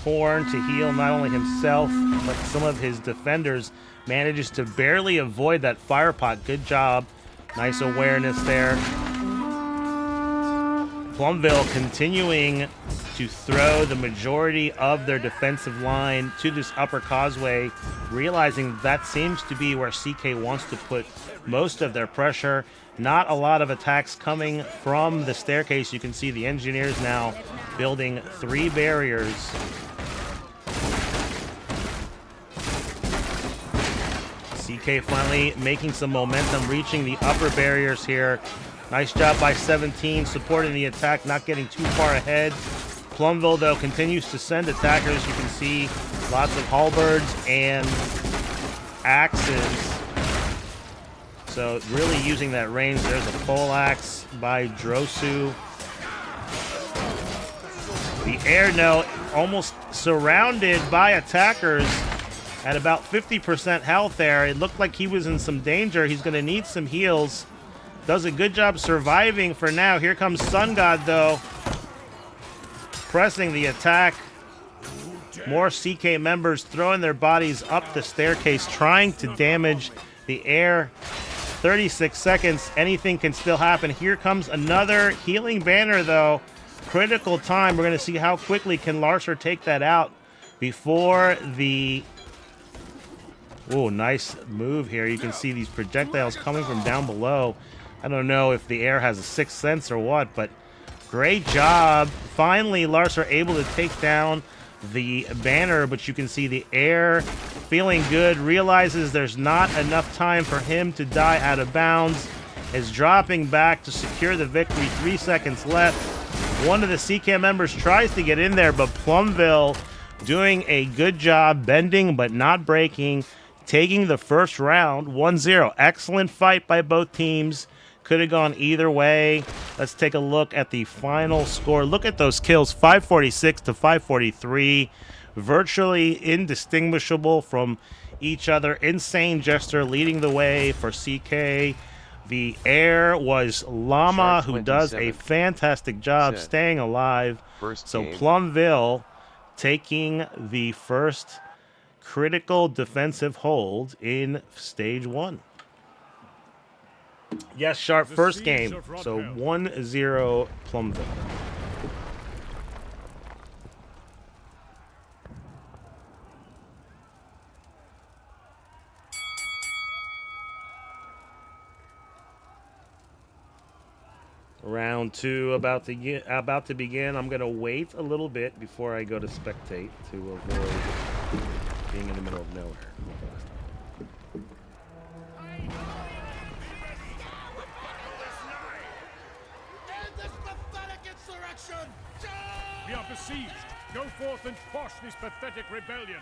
horn to heal not only himself, but some of his defenders. Manages to barely avoid that fire pot. Good job. Nice awareness there. Plumbville continuing to throw the majority of their defensive line to this upper causeway, realizing that seems to be where CK wants to put most of their pressure. Not a lot of attacks coming from the staircase. You can see the engineers now building 3 barriers. CK finally making some momentum, reaching the upper barriers here. Nice job by 17, supporting the attack, not getting too far ahead. Plumbville, though, continues to send attackers. You can see lots of halberds and axes. So really using that range. There's a pole axe by Drosu. The air now almost surrounded by attackers at about 50% health there. It looked like he was in some danger. He's going to need some heals. Does a good job surviving for now. Here comes Sun God, though, pressing the attack. More CK members throwing their bodies up the staircase, trying to damage the air. 36 seconds. Anything can still happen. Here comes another healing banner, though. Critical time. We're going to see how quickly can Larser take that out before the... Oh, nice move here. You can see these projectiles coming from down below. I don't know if the air has a sixth sense or what, but great job. Finally, Larser able to take down the banner, but you can see the air feeling good, realizes there's not enough time for him to die out of bounds, is dropping back to secure the victory. 3 seconds left. One of the CK members tries to get in there, but Plumbville doing a good job bending but not breaking, taking the first round 1-0. Excellent fight by both teams. Could have gone either way. Let's take a look at the final score. Look at those kills, 546 to 543. Virtually indistinguishable from each other. Insane Jester leading the way for CK. The air was Llama, who does a fantastic job staying alive. So Plumbville taking the first critical defensive hold in stage 1. Yes, Sharp, first game. So 1-0 Plumbville. Round 2 about to begin. I'm going to wait a little bit before I go to spectate to avoid being in the middle of nowhere. We are besieged. Go forth and quash this pathetic rebellion.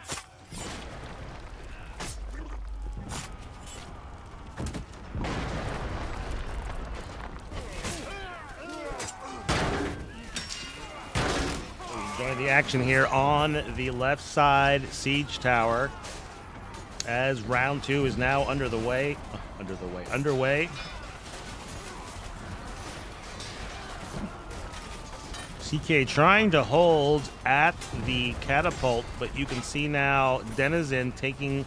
Join the action here on the left side siege tower as round 2 is now underway. CK trying to hold at the catapult, but you can see now Denizen taking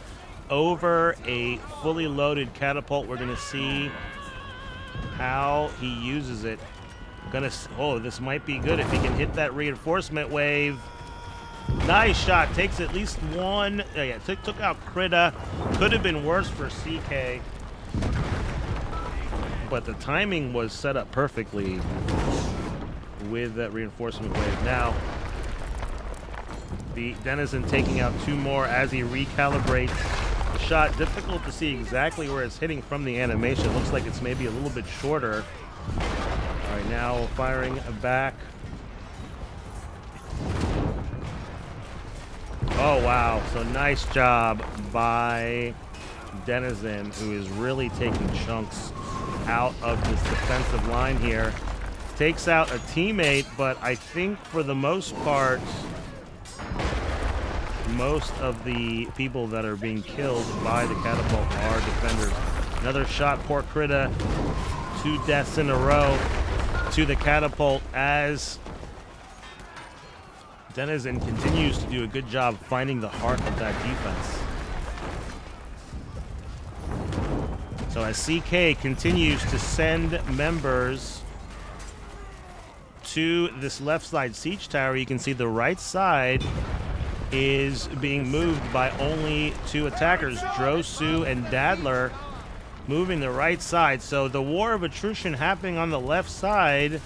over a fully loaded catapult. We're going to see how he uses it. Oh, this might be good if he can hit that reinforcement wave. Nice shot. Takes at least one. Took out Krita. Could have been worse for CK. But the timing was set up perfectly with that reinforcement wave. Now, the Denizen taking out 2 more as he recalibrates the shot. Difficult to see exactly where it's hitting from the animation. Looks like it's maybe a little bit shorter. All right, now firing back. Oh, wow. So nice job by Denizen, who is really taking chunks out of this defensive line here. Takes out a teammate, but I think for the most part, most of the people that are being killed by the catapult are defenders. Another shot, poor Krita. 2 deaths in a row to the catapult as Denizen continues to do a good job finding the heart of that defense. So as CK continues to send members to this left side siege tower, you can see the right side is being moved by only 2 attackers, Drosu and Dadler, moving the right side. So the war of attrition happening on the left side,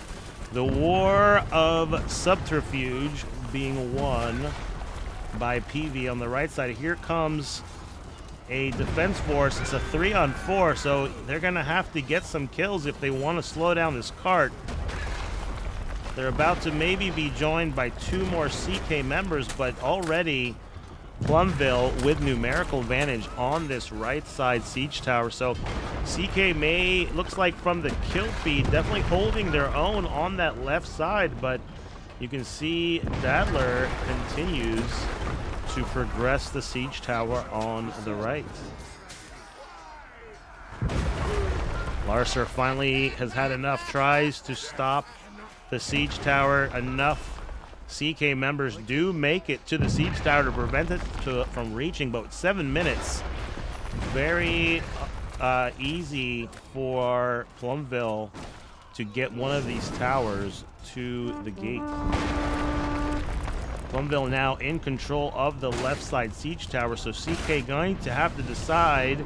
the war of subterfuge being won by PV on the right side. Here comes a defense force. It's a 3-on-4, so they're going to have to get some kills if they want to slow down this cart. They're about to maybe be joined by 2 more CK members, but already Plumbville with numerical advantage on this right side siege tower. So CK looks like from the kill feed, definitely holding their own on that left side, but you can see Dadler continues to progress the siege tower on the right. Larcer finally has had enough tries to stop the siege tower. Enough CK members do make it to the siege tower to prevent it from reaching, but 7 minutes, very easy for Plumbville to get one of these towers to the gate. Plumbville now in control of the left side siege tower, so CK going to have to decide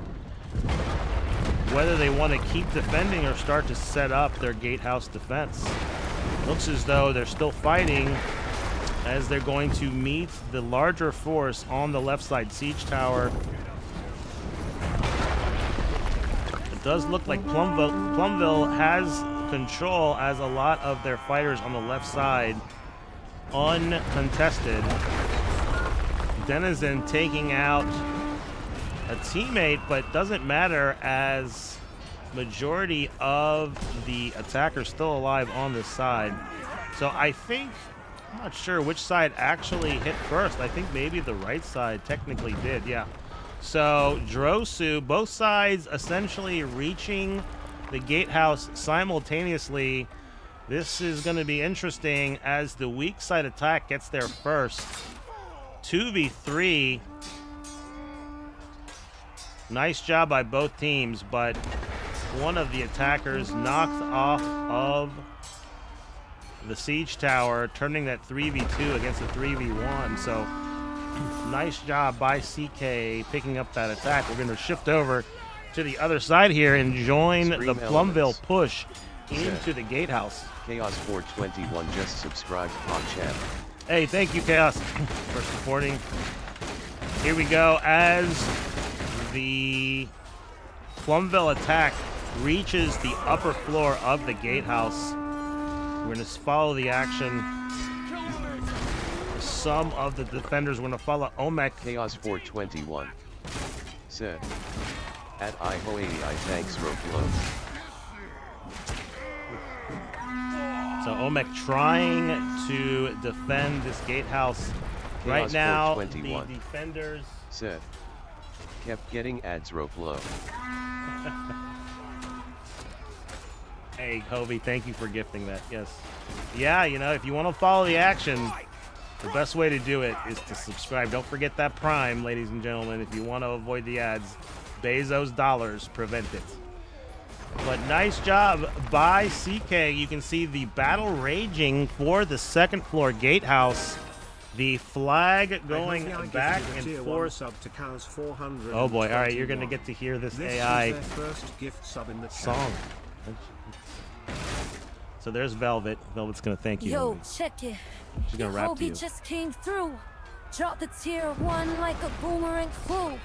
whether they want to keep defending or start to set up their gatehouse defense. Looks as though they're still fighting, as they're going to meet the larger force on the left side siege tower. It does look like Plumbville has control, as a lot of their fighters on the left side uncontested. Denizen taking out a teammate, but doesn't matter, as majority of the attackers still alive on this side. So I think, I'm not sure which side actually hit first. I think maybe the right side technically did, yeah. So Drosu, both sides essentially reaching the gatehouse simultaneously. This is going to be interesting as the weak side attack gets there first. 2v3. Nice job by both teams, but one of the attackers knocked off of the siege tower, turning that 3v2 against a 3v1. So nice job by CK picking up that attack. We're going to shift over to the other side here and join the Plumbville push into the gatehouse. Chaos 421 just subscribed on channel. Hey, thank you, Chaos, for supporting. Here we go as the Plumbville attack reaches the upper floor of the gatehouse. We're going to follow the action. Some of the defenders are going to follow Omek. Chaos 421 said, at IHO80 I thanks Roflo. So Omek trying to defend this gatehouse. Right Chaos now, the 421 defenders said, kept getting ads Roflo. Hey, Hovey, thank you for gifting that. Yes. Yeah, you know, if you want to follow the action, the best way to do it is to subscribe. Don't forget that Prime, ladies and gentlemen, if you want to avoid the ads. Bezos dollars prevent it. But nice job by CK. You can see the battle raging for the second floor gatehouse. The flag going back and forth. Oh boy, all right, you're going to get to hear this AI song. So there's Velvet. Velvet's going to thank you. Yo, check it. She's going to rap to you. just came through. Drop the tier 1 like a boomerang flew.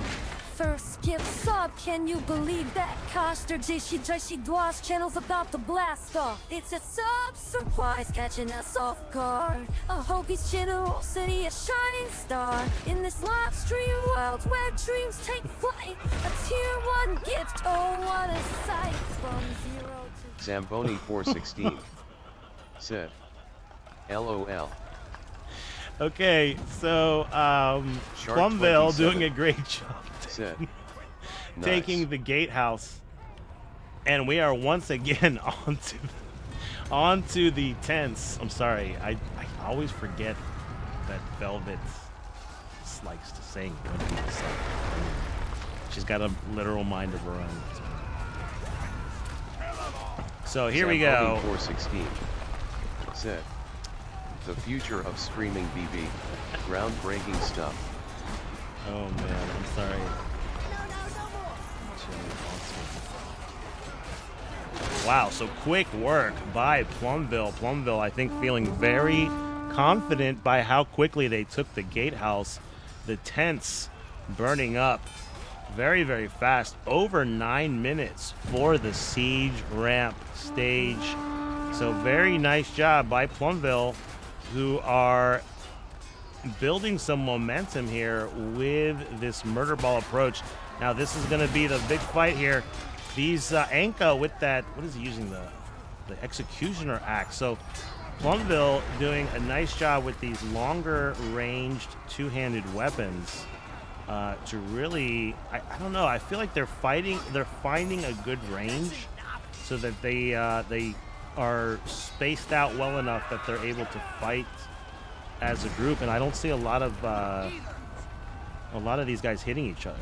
First gift sub, can you believe that? Koster Jishi Dwa's channel's about to blast off. It's a sub surprise catching us off guard. I hope he's generosity a shining star. In this live stream world where dreams take flight. A tier 1 gift, oh what a sight. From 0 to Zamboni 416 said, LOL. Okay, so Plumbville doing a great job said, taking the gatehouse, and we are once again onto the tents. I'm sorry, I always forget that Velvet likes to sing when people sing. She's got a literal mind of her own. So here we go. 416 said, the future of streaming BB, groundbreaking stuff. Oh man, I'm sorry. Wow, so quick work by Plumbville. Plumbville, I think, feeling very confident by how quickly they took the gatehouse. The tents burning up Very, very fast. Over 9 minutes for the siege ramp stage. So very nice job by Plumbville, who are building some momentum here with this murder ball approach. Now this is going to be the big fight here. These Anka with that, what is he using, the executioner axe. So Plumbville doing a nice job with these longer ranged two-handed weapons to really, I don't know, I feel like they're finding a good range so that they are spaced out well enough that they're able to fight as a group, and I don't see a lot of these guys hitting each other.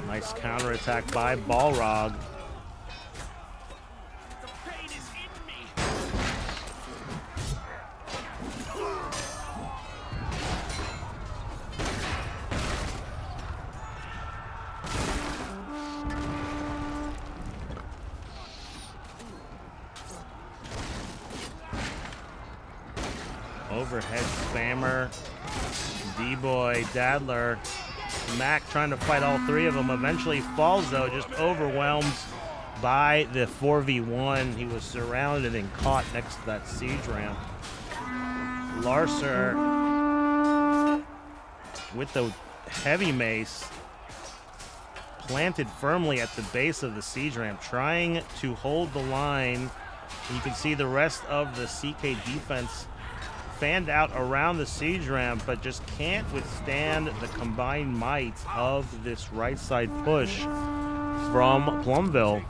Nice counterattack by Balrog. Overhead spammer. D-Boy, Dadler. Mac trying to fight all three of them. Eventually falls, though, just overwhelmed by the 4v1. He was surrounded and caught next to that siege ramp. Larcer with the heavy mace planted firmly at the base of the siege ramp, trying to hold the line. You can see the rest of the CK defense fanned out around the siege ramp, but just can't withstand the combined might of this right side push from Plumbville.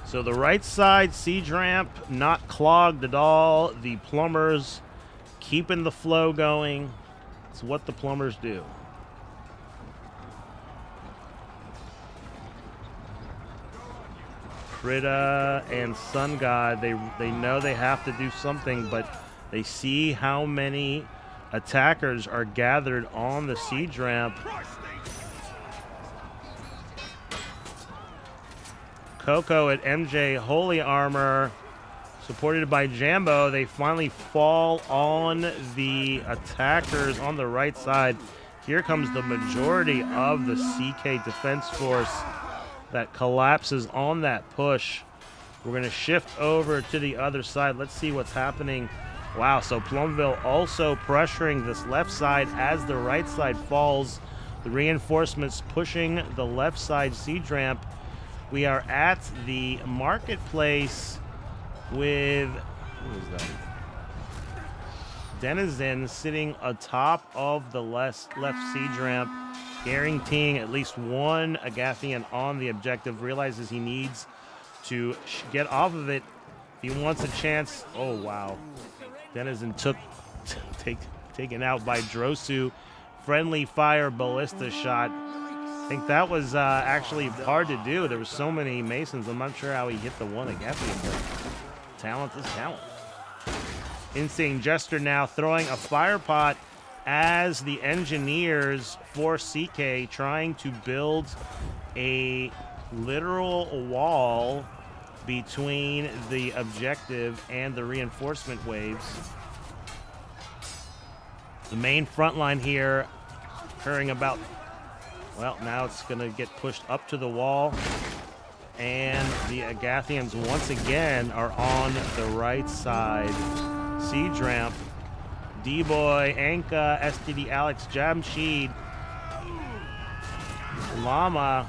So the right side siege ramp not clogged at all. The plumbers keeping the flow going. It's what the plumbers do. Krita and Sun God, they know they have to do something, but they see how many attackers are gathered on the siege ramp. Coco at MJ Holy Armor, supported by Jambo. They finally fall on the attackers on the right side. Here comes the majority of the CK Defense Force that collapses on that push. We're going to shift over to the other side. Let's see what's happening. Wow, so Plumbville also pressuring this left side as the right side falls. The reinforcements pushing the left side siege ramp. We are at the marketplace with, who is that? Denizen sitting atop of the left siege ramp, guaranteeing at least one Agathian on the objective. Realizes he needs to get off of it if he wants a chance. Oh, wow. Denizen taken out by Drosu. Friendly fire ballista shot. I think that was actually hard to do. There were so many Masons. I'm not sure how he hit the one Agathian, but talent is talent. Insane Jester now throwing a fire pot as the engineers for CK trying to build a literal wall between the objective and the reinforcement waves. The main front line here occurring about, well, now it's going to get pushed up to the wall, and the Agathians once again are on the right side siege ramp. D-Boy, Anka, STD Alex, Jamshid, Llama,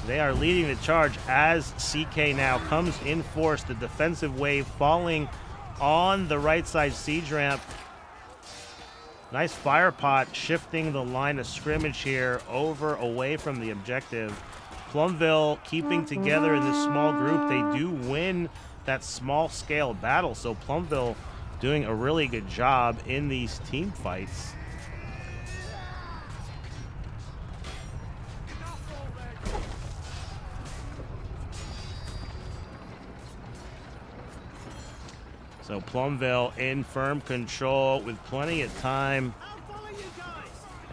they are leading the charge as CK now comes in force. The defensive wave falling on the right side siege ramp. Nice fire pot shifting the line of scrimmage here over away from the objective. Plumbville keeping together in this small group. They do win that small scale battle, so Plumbville doing a really good job in these team fights. So Plumbville in firm control with plenty of time.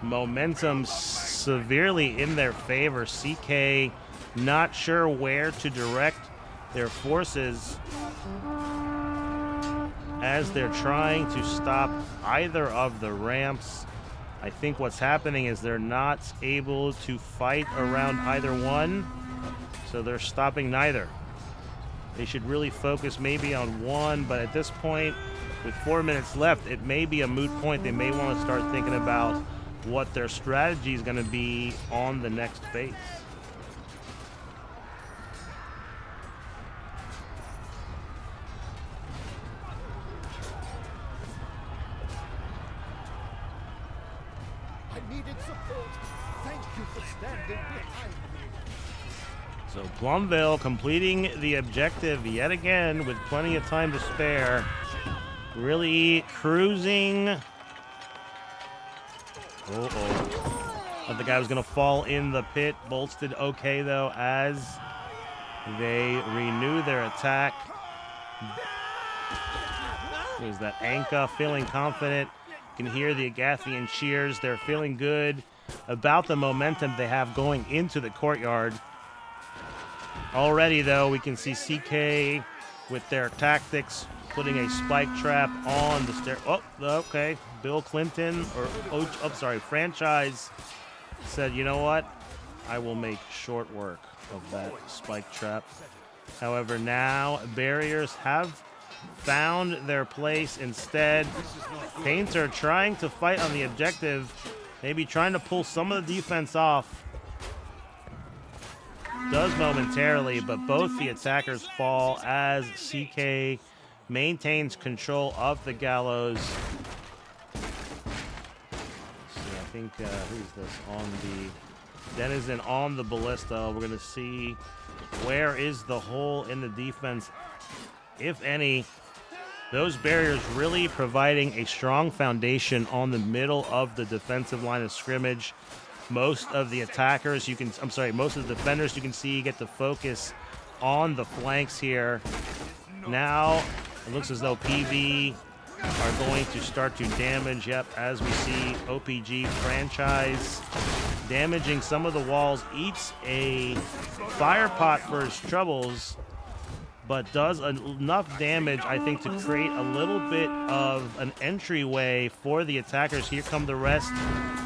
Momentum severely in their favor. CK not sure where to direct their forces. as they're trying to stop either of the ramps. I think what's happening is they're not able to fight around either one, so they're stopping neither. They should really focus maybe on one, but at this point, with 4 minutes left, it may be a moot point. They may want to start thinking about what their strategy is going to be on the next phase. I needed support. Thank you for standing behind me. So Plumbville completing the objective yet again with plenty of time to spare. Really cruising. Thought the guy was going to fall in the pit. Bolted okay, though, as they renew their attack. There's that Anka feeling confident. You can hear the Agathian cheers. They're feeling good about the momentum they have going into the courtyard. Already, though, we can see CK with their tactics putting a spike trap on the stair. Oh, okay. Bill Clinton, Franchise said, you know what? I will make short work of that spike trap. However, now barriers have found their place instead. Painter trying to fight on the objective, maybe trying to pull some of the defense off. Does momentarily, but both the attackers fall as CK maintains control of the gallows. So I think, who's this on the Denizen on the ballista? We're going to see where is the hole in the defense, if any. Those barriers really providing a strong foundation on the middle of the defensive line of scrimmage. Most of the attackers most of the defenders you can see get the focus on the flanks here. Now it looks as though PV are going to start to damage. Yep, as we see OPG Franchise damaging some of the walls. Eats a fire pot for his troubles, but does enough damage, I think, to create a little bit of an entryway for the attackers. Here come the rest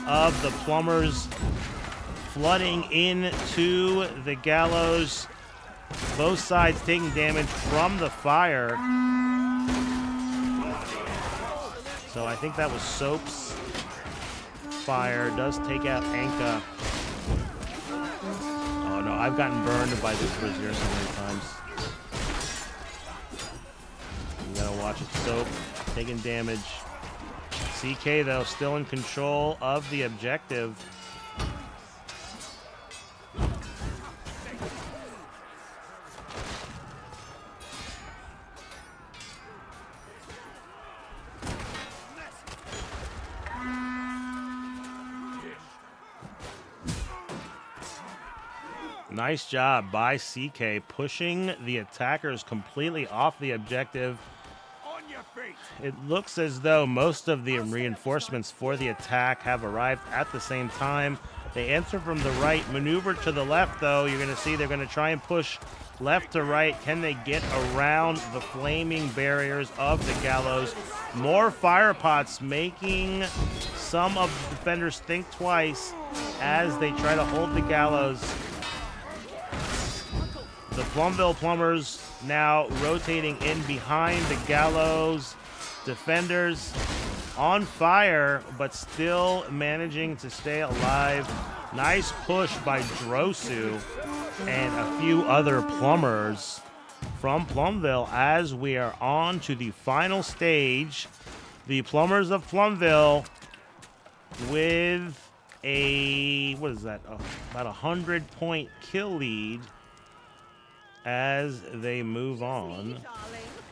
of the plumbers flooding into the gallows. Both sides taking damage from the fire. So I think that was Soap's fire. Does take out Anka. Oh no, I've gotten burned by this Brazier so many times. You gotta watch it. Soap taking damage. CK, though, still in control of the objective. Nice job by CK pushing the attackers completely off the objective. It looks as though most of the reinforcements for the attack have arrived at the same time. They enter from the right, maneuver to the left, though. You're going to see they're going to try and push left to right. Can they get around the flaming barriers of the gallows? More fire pots making some of the defenders think twice as they try to hold the gallows. The Plumbville Plumbers now rotating in behind the gallows. Defenders on fire, but still managing to stay alive. Nice push by Drosu and a few other plumbers from Plumbville as we are on to the final stage. The Plumbers of Plumbville with a, what is that, about 100-point kill lead as they move on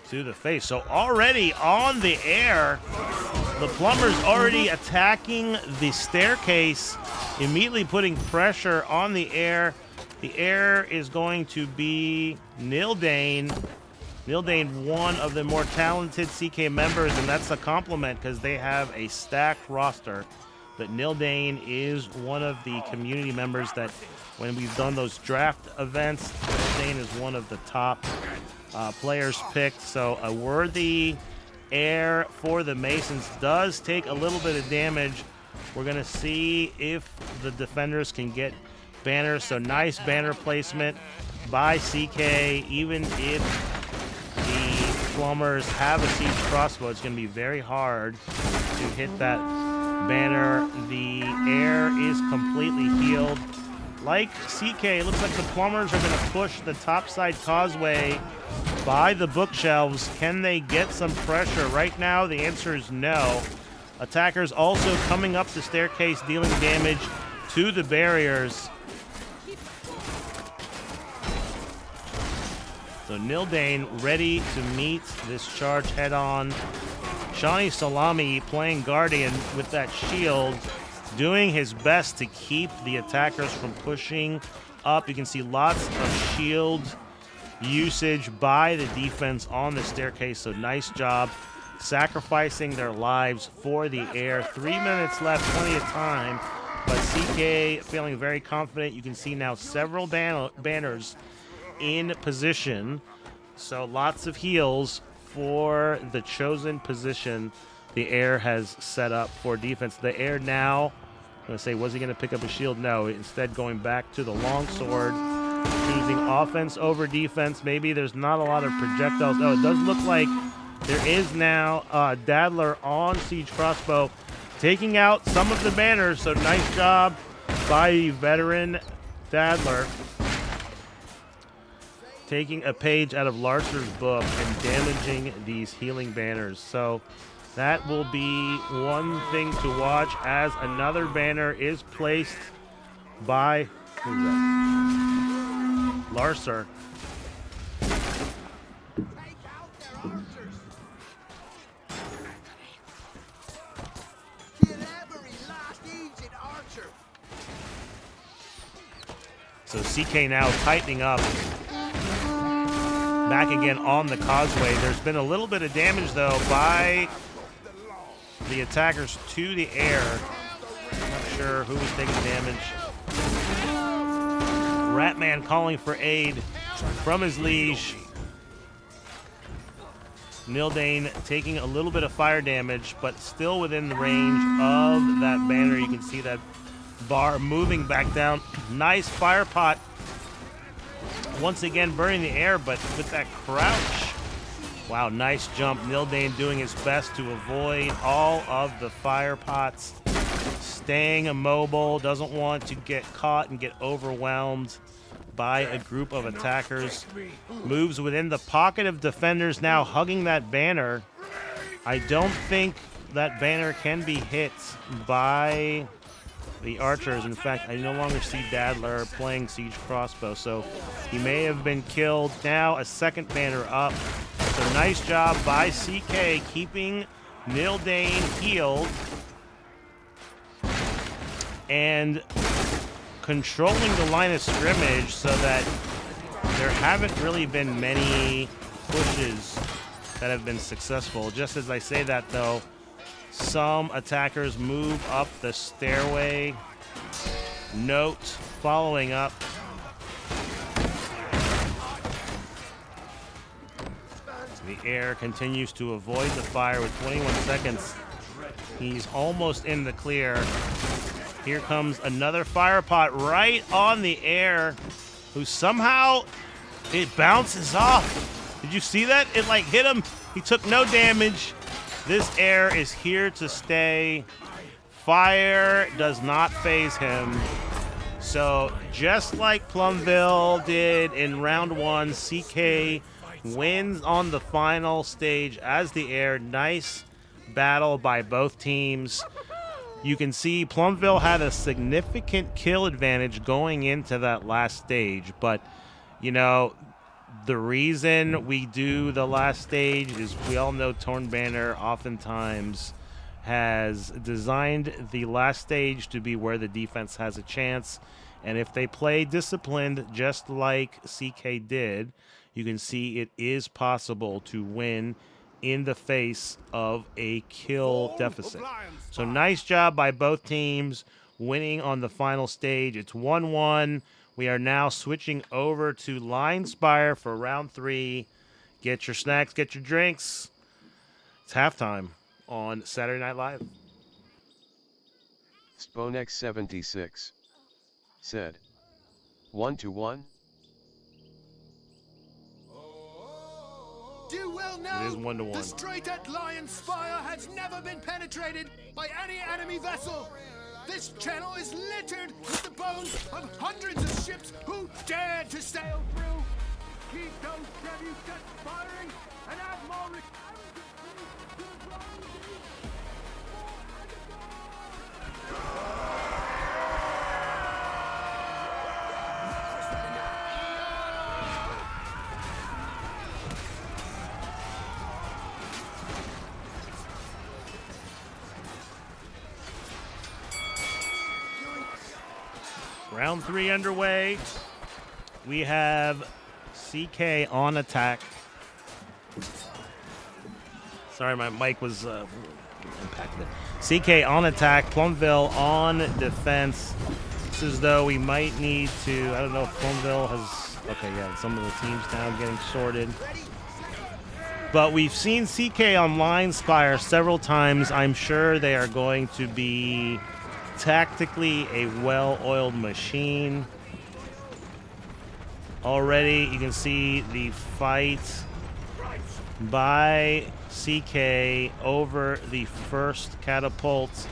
to the face. So already on the air, the Plumbers already attacking the staircase, immediately putting pressure on the air. The air is going to be Nildane. Nildane, one of the more talented CK members, and that's a compliment because they have a stacked roster. But Nildane is one of the community members that when we've done those draft events, Nildane is one of the top players picked. So a worthy air for the Masons does take a little bit of damage. We're going to see if the defenders can get banners. So nice banner placement by CK. Even if the plumbers have a siege crossbow, it's going to be very hard to hit that banner. The air is completely healed. Like CK, it looks like the plumbers are going to push the topside causeway by the bookshelves. Can they get some pressure? Right now, the answer is no. Attackers also coming up the staircase, dealing damage to the barriers. So Nildane ready to meet this charge head-on. Shawnee Salami playing Guardian with that shield, doing his best to keep the attackers from pushing up. You can see lots of shield usage by the defense on the staircase, so nice job sacrificing their lives for the air. 3 minutes left, plenty of time, but CK feeling very confident. You can see now several banners in position, so lots of heals for the chosen position the air has set up for defense. The air now, I'm going to say, was he going to pick up a shield? No, instead going back to the longsword, choosing offense over defense. Maybe there's not a lot of projectiles. Oh, it does look like there is now Dadler on siege crossbow, taking out some of the banners. So nice job by veteran Dadler, taking a page out of Larcer's book and damaging these healing banners. So that will be one thing to watch as another banner is placed by, who's that? Larcer. So CK now tightening up. Back again on the causeway. There's been a little bit of damage, though, by the attackers to the air. Not sure who was taking damage. Ratman calling for aid from his liege. Nildane taking a little bit of fire damage, but still within the range of that banner. You can see that bar moving back down. Nice fire pot. Once again burning the air, but with that crouch. Wow, nice jump. Nildane doing his best to avoid all of the fire pots. Staying immobile, doesn't want to get caught and get overwhelmed by a group of attackers. Moves within the pocket of defenders now, hugging that banner. I don't think that banner can be hit by the archers. In fact, I no longer see Dadler playing siege crossbow, so he may have been killed. Now a second banner up. So nice job by CK keeping Nildane healed and controlling the line of scrimmage so that there haven't really been many pushes that have been successful. Just as I say that, though, some attackers move up the stairway. Note following up. The air continues to avoid the fire with 21 seconds. He's almost in the clear. Here comes another fire pot right on the air, who somehow it bounces off. Did you see that? It like hit him. He took no damage. This air is here to stay. Fire does not faze him. So just like Plumbville did in round one, CK wins on the final stage as the air. Nice battle by both teams. You can see Plumbville had a significant kill advantage going into that last stage, but you know, the reason we do the last stage is we all know Torn Banner oftentimes has designed the last stage to be where the defense has a chance, and if they play disciplined just like CK did, you can see it is possible to win in the face of a kill deficit. So nice job by both teams winning on the final stage. It's 1-1. We are now switching over to Line Spire for round 3. Get your snacks, get your drinks. It's halftime on Saturday Night Live. Sponex76 said, 1-1. Do you well know It is 1-1. the strait at Lion Spire has never been penetrated by any enemy vessel. This channel is littered with the bones of hundreds of ships who dared to sail through. Keep those Chevy sets firing and add more Round 3 underway. We have CK on attack. Sorry, my mic was impacted. CK on attack. Plumbville on defense. It's as though we might need to. I don't know if Plumbville has. Okay, yeah, some of the teams now getting sorted. But we've seen CK on Lion Spire several times. I'm sure they are going to be tactically a well-oiled machine. Already you can see the fight by CK over the first catapult.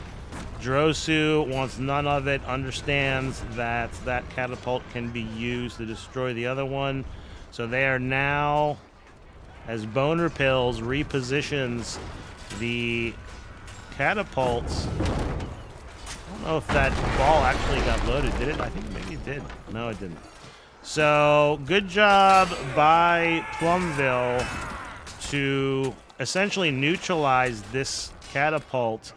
Drosu wants none of it, understands that that catapult can be used to destroy the other one. So they are now, as Bone Repels repositions the catapults. I don't know if that ball actually got loaded. Did it? I think maybe it did. No, it didn't. So, good job by Plumbville to essentially neutralize this catapult.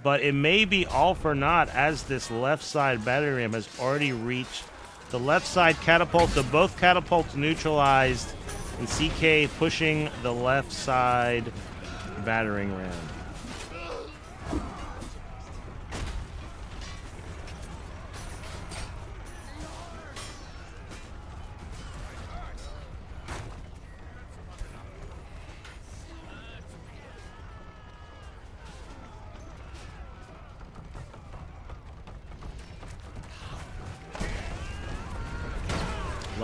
But it may be all for naught as this left side battery ram has already reached the left side catapult. So both catapults neutralized and CK pushing the left side battering ram.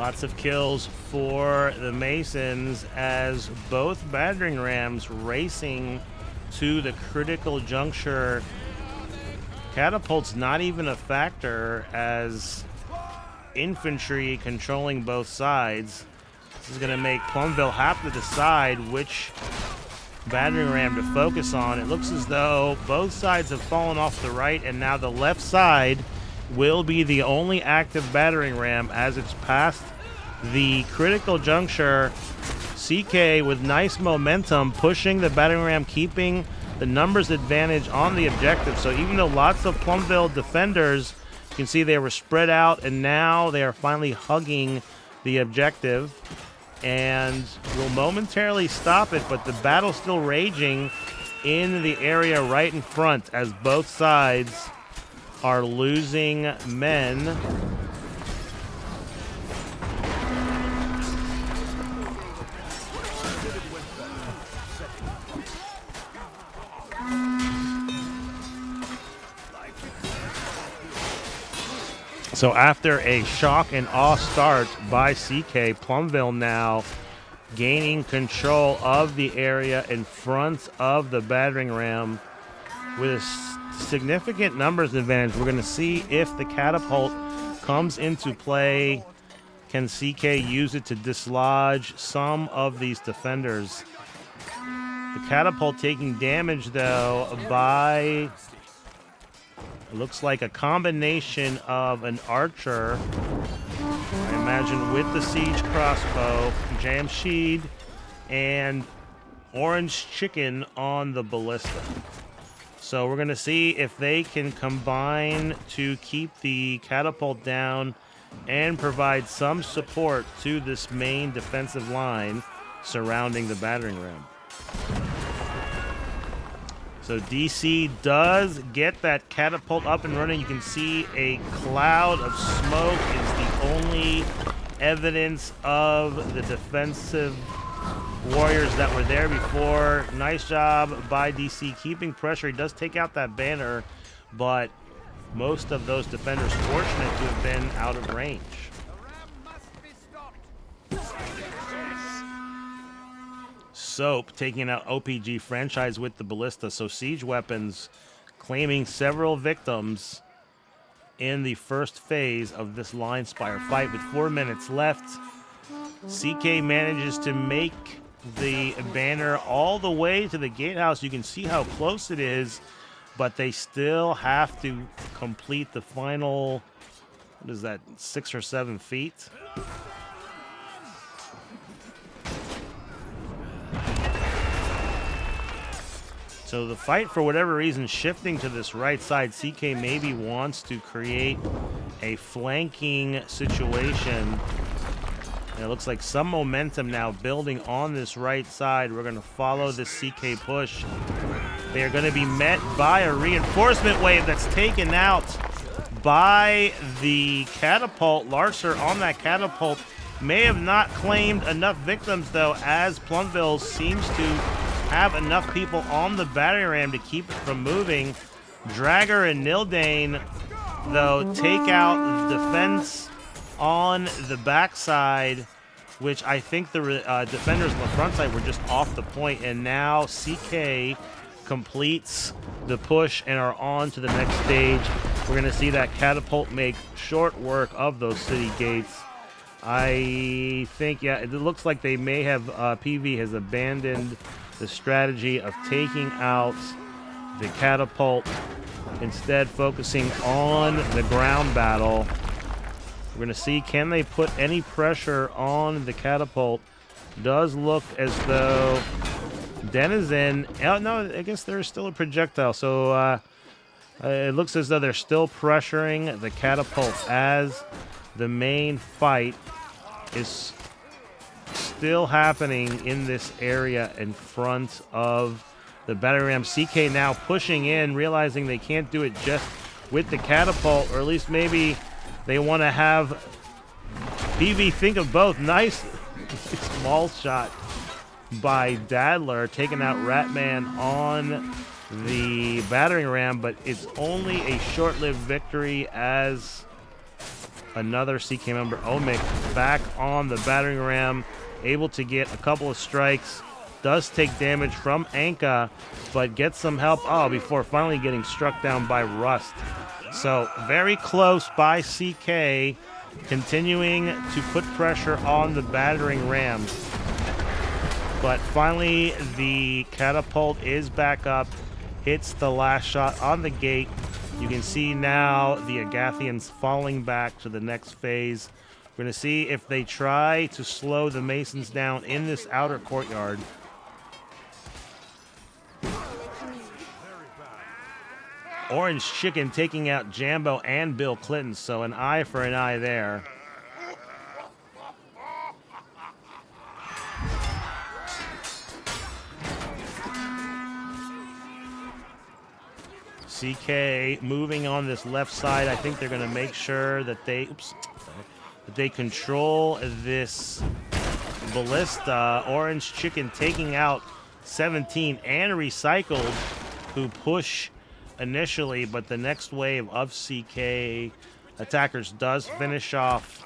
Lots of kills for the Masons as both battering rams racing to the critical juncture. Catapult's not even a factor as infantry controlling both sides. This is going to make Plumbville have to decide which battering ram to focus on. It looks as though both sides have fallen off the right, and now the left side will be the only active battering ram as it's past the critical juncture. CK with nice momentum pushing the battering ram, keeping the numbers advantage on the objective. So even though lots of Plumbville defenders, you can see they were spread out, and now they are finally hugging the objective and will momentarily stop it, but the battle's still raging in the area right in front as both sides are losing men. So after a shock and awe start by CK, Plumbville now gaining control of the area in front of the battering ram with a significant numbers advantage. We're going to see if the catapult comes into play. Can CK use it to dislodge some of these defenders? The catapult taking damage, though, by, it looks like a combination of an archer, I imagine, with the siege crossbow, Jamshid, and orange chicken on the ballista. So we're going to see if they can combine to keep the catapult down and provide some support to this main defensive line surrounding the battering ram. So DC does get that catapult up and running. You can see a cloud of smoke is the only evidence of the defensive warriors that were there before. Nice job by DC keeping pressure. He does take out that banner, but most of those defenders fortunate to have been out of range. Soap taking out OPG franchise with the ballista. So Siege Weapons claiming several victims in the first phase of this Line Spire fight with 4 minutes left. CK manages to make the banner all the way to the gatehouse. You can see how close it is, but they still have to complete the final, what is that, 6 or 7 feet? So the fight, for whatever reason, shifting to this right side. CK maybe wants to create a flanking situation. And it looks like some momentum now building on this right side. We're going to follow this CK push. They are going to be met by a reinforcement wave that's taken out by the catapult. Larcer on that catapult may have not claimed enough victims, though, as Plumbville seems to have enough people on the battering ram to keep it from moving. Dragger and Nildane, though, take out the defense on the backside, which I think the defenders on the front side were just off the point, and now CK completes the push and are on to the next stage. We're going to see that catapult make short work of those city gates. I think, yeah, it looks like they may have, PV has abandoned the strategy of taking out the catapult, instead focusing on the ground battle. We're going to see, can they put any pressure on the catapult? Does look as though Denizen, oh no, I guess there's still a projectile, so it looks as though they're still pressuring the catapult as the main fight is still happening in this area in front of the battering ram. CK now pushing in, realizing they can't do it just with the catapult, or at least maybe they want to have PV think of both. Nice small shot by Dadler, taking out Ratman on the battering ram, but it's only a short-lived victory as another CK member, Omic, back on the battering ram, able to get a couple of strikes, does take damage from Anka, but gets some help before finally getting struck down by Rust. So very close by CK, continuing to put pressure on the battering ram. But finally the catapult is back up, hits the last shot on the gate. You can see now the Agathians falling back to the next phase. We're going to see if they try to slow the Masons down in this outer courtyard. Orange Chicken taking out Jambo and Bill Clinton, so an eye for an eye there. CK moving on this left side. I think they're going to make sure that they control this ballista. Orange Chicken taking out 17 and Recycled, who push initially, but the next wave of CK attackers does finish off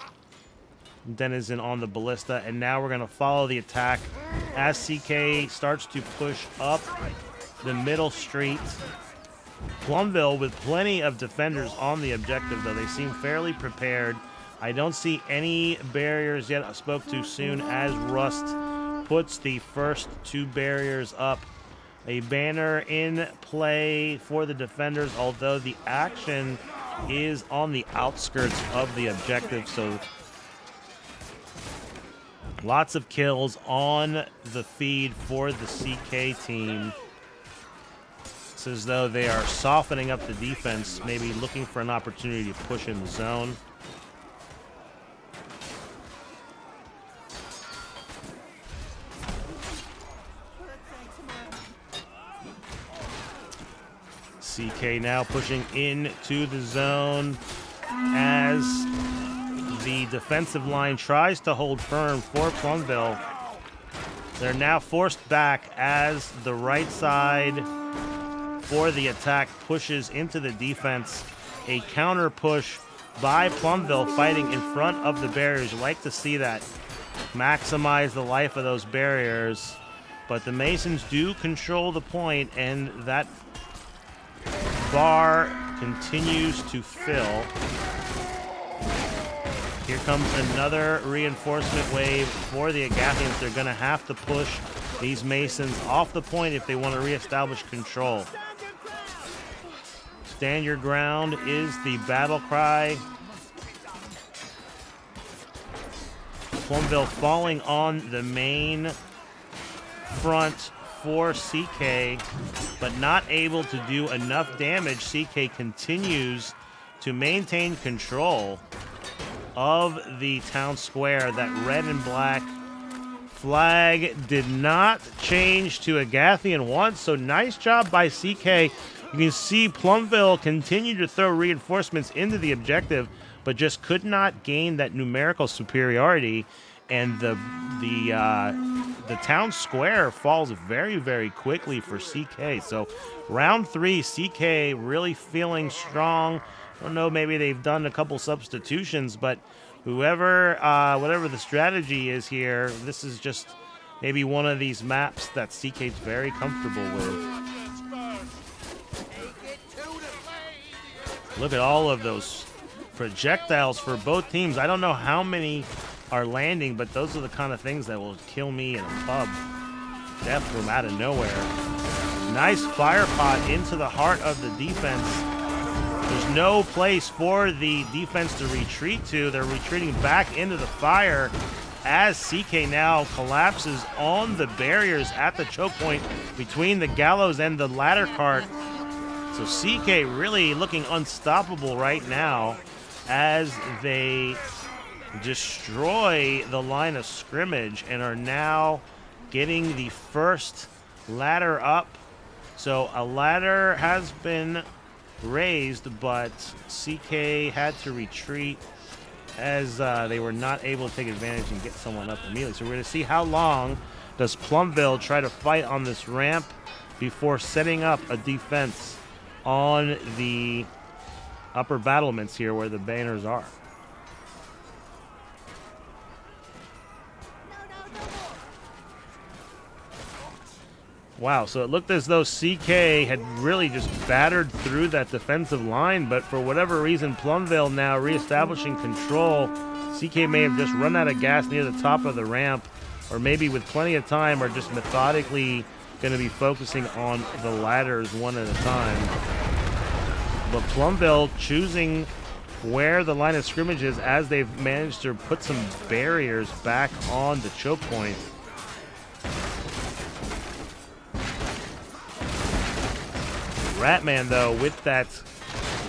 Denizen on the ballista, and now we're going to follow the attack as CK starts to push up the middle street. Plumbville with plenty of defenders on the objective, though. They seem fairly prepared. I don't see any barriers yet. I spoke too soon as Rust puts the first 2 barriers up. A banner in play for the defenders, although the action is on the outskirts of the objective, so lots of kills on the feed for the CK team. It's as though they are softening up the defense, maybe looking for an opportunity to push in the zone. CK now pushing into the zone as the defensive line tries to hold firm for Plumbville. They're now forced back as the right side for the attack pushes into the defense. A counter push by Plumbville fighting in front of the barriers. You like to see that. Maximize the life of those barriers. But the Masons do control the point, and that bar continues to fill. Here comes another reinforcement wave for the Agathians. They're going to have to push these Masons off the point if they want to reestablish control. Stand your ground is the battle cry. Plumbville falling on the main front for CK, but not able to do enough damage. CK continues to maintain control of the town square. That red and black flag did not change to Agathian once, so nice job by CK. You can see Plumbville continue to throw reinforcements into the objective, but just could not gain that numerical superiority, and the town square falls very, very quickly for CK. So round 3, CK really feeling strong. I don't know, maybe they've done a couple substitutions, but whatever the strategy is here, this is just maybe one of these maps that CK's very comfortable with. Look at all of those projectiles for both teams. I don't know how many are landing, but those are the kind of things that will kill me in a pub. Death from out of nowhere. Nice fire pot into the heart of the defense. There's no place for the defense to retreat to. They're retreating back into the fire as CK now collapses on the barriers at the choke point between the gallows and the ladder cart. So CK really looking unstoppable right now as they destroy the line of scrimmage and are now getting the first ladder up. So a ladder has been raised, but CK had to retreat as they were not able to take advantage and get someone up immediately. So we're going to see how long does Plumbville try to fight on this ramp before setting up a defense on the upper battlements here where the banners are. Wow, so it looked as though CK had really just battered through that defensive line, but for whatever reason, Plumbville now reestablishing control. CK may have just run out of gas near the top of the ramp, or maybe with plenty of time are just methodically going to be focusing on the ladders one at a time. But Plumbville choosing where the line of scrimmage is as they've managed to put some barriers back on the choke point. Ratman, though, with that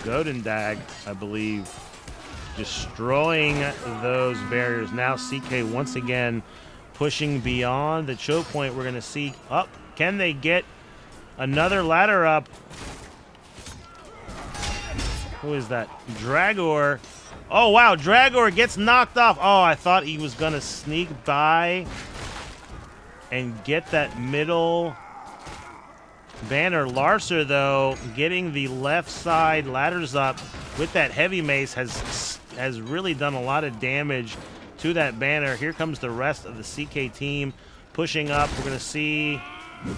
Golden Dag, I believe, destroying those barriers. Now CK once again pushing beyond the choke point. We're going to see up. Can they get another ladder up? Who is that? Dragor. Oh, wow. Dragor gets knocked off. Oh, I thought he was going to sneak by and get that middle banner. Larcer, though, getting the left side ladders up with that heavy mace has really done a lot of damage to that banner. Here comes the rest of the CK team pushing up. We're going to see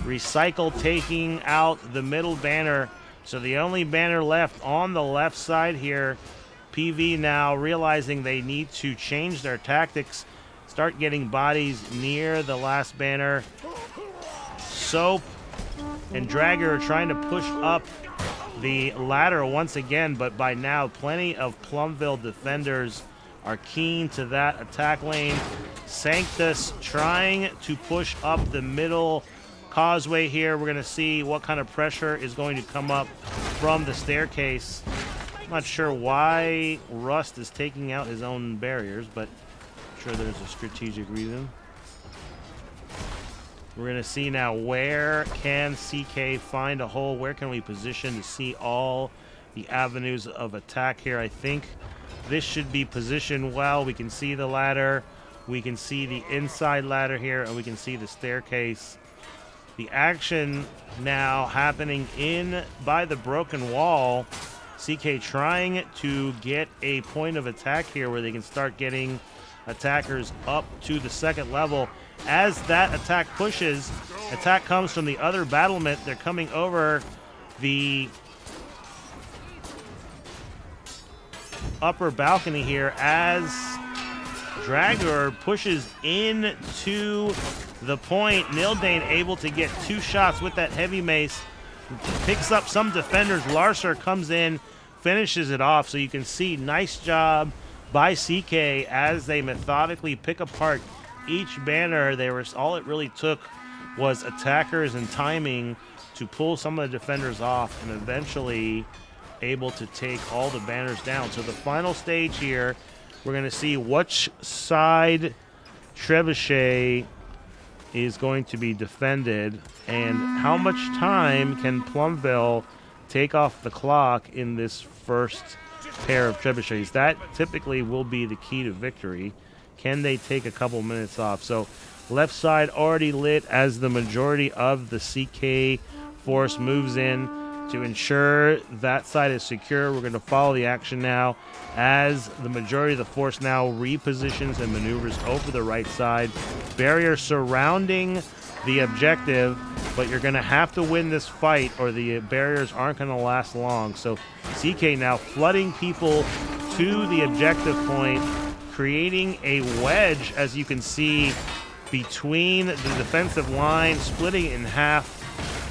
Recycle taking out the middle banner. So the only banner left on the left side here. PV now realizing they need to change their tactics, start getting bodies near the last banner. Soap and Dragger are trying to push up the ladder once again, but by now plenty of Plumbville defenders are keen to that attack lane. Sanctus trying to push up the middle causeway here. We're going to see what kind of pressure is going to come up from the staircase. I'm not sure why Rust is taking out his own barriers, but I'm sure there's a strategic reason. We're going to see now, where can CK find a hole? Where can we position to see all the avenues of attack here? I think this should be positioned well. We can see the ladder. We can see the inside ladder here, and we can see the staircase. The action now happening in by the broken wall. CK trying to get a point of attack here where they can start getting attackers up to the second level. As that attack pushes, attack comes from the other battlement. They're coming over the upper balcony here as Dragor pushes into the point. Nildane able to get 2 shots with that heavy mace. Picks up some defenders. Larser comes in, finishes it off. So you can see, nice job by CK as they methodically pick apart each banner. All it really took was attackers and timing to pull some of the defenders off, and eventually able to take all the banners down. So the final stage here, we're going to see which side Trebuchet is going to be defended and how much time can Plumbville take off the clock in this first pair of Trebuchets. That typically will be the key to victory. Can they take a couple minutes off? So left side already lit as the majority of the CK force moves in to ensure that side is secure. We're going to follow the action now as the majority of the force now repositions and maneuvers over the right side. Barrier surrounding the objective, but you're going to have to win this fight or the barriers aren't going to last long. So CK now flooding people to the objective point, creating a wedge, as you can see, between the defensive line, splitting it in half.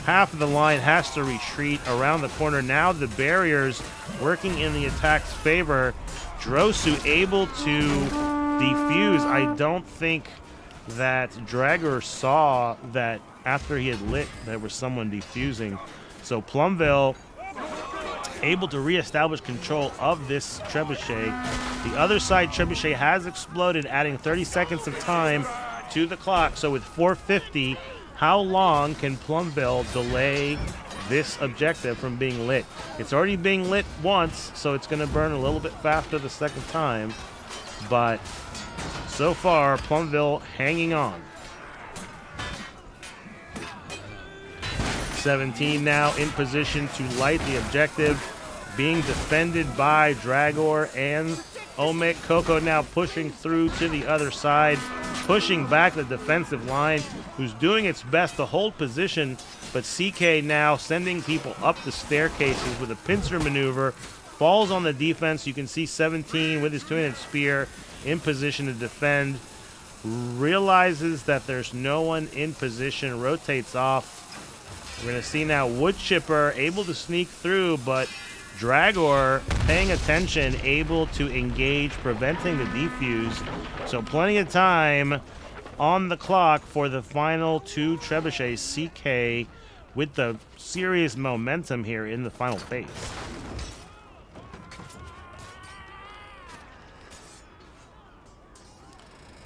Half of the line has to retreat around the corner. Now the barriers working in the attack's favor. Drosu able to defuse. I don't think that Dragor saw that after he had lit there was someone defusing. So Plumbville able to reestablish control of this Trebuchet. The other side Trebuchet has exploded, adding 30 seconds of time to the clock. So with 4:50, how long can Plumbville delay this objective from being lit? It's already being lit once, so it's going to burn a little bit faster the second time. But so far, Plumbville hanging on. 17 now in position to light the objective, being defended by Dragor and Omik. Coco now pushing through to the other side, pushing back the defensive line, who's doing its best to hold position, but CK now sending people up the staircases with a pincer maneuver, falls on the defense. You can see 17 with his two-handed spear in position to defend, realizes that there's no one in position, rotates off. We're going to see now Woodchipper able to sneak through, but Dragor paying attention, able to engage, preventing the defuse. So plenty of time on the clock for the final two Trebuchets. CK with the serious momentum here in the final phase.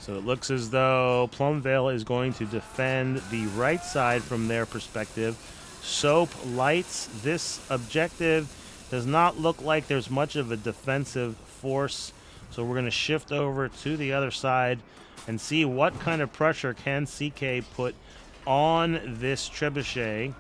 So it looks as though Plumbville is going to defend the right side from their perspective. Soap lights this objective. Does not look like there's much of a defensive force. So we're going to shift over to the other side and see what kind of pressure can CK put on this Trebuchet.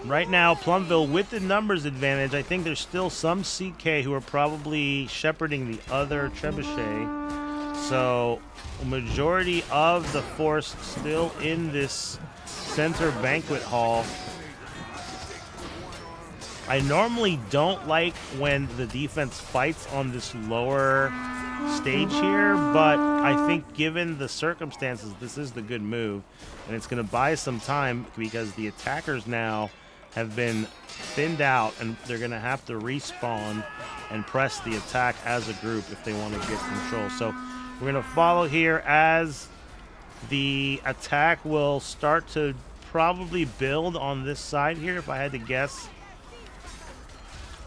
Right now, Plumbville with the numbers advantage. I think there's still some CK who are probably shepherding the other Trebuchet. So, a majority of the force still in this center banquet hall. I normally don't like when the defense fights on this lower stage here, but I think given the circumstances, this is the good move. And it's going to buy some time because the attackers now have been thinned out, and they're going to have to respawn and press the attack as a group if they want to get control. So we're going to follow here as the attack will start to probably build on this side here, if I had to guess.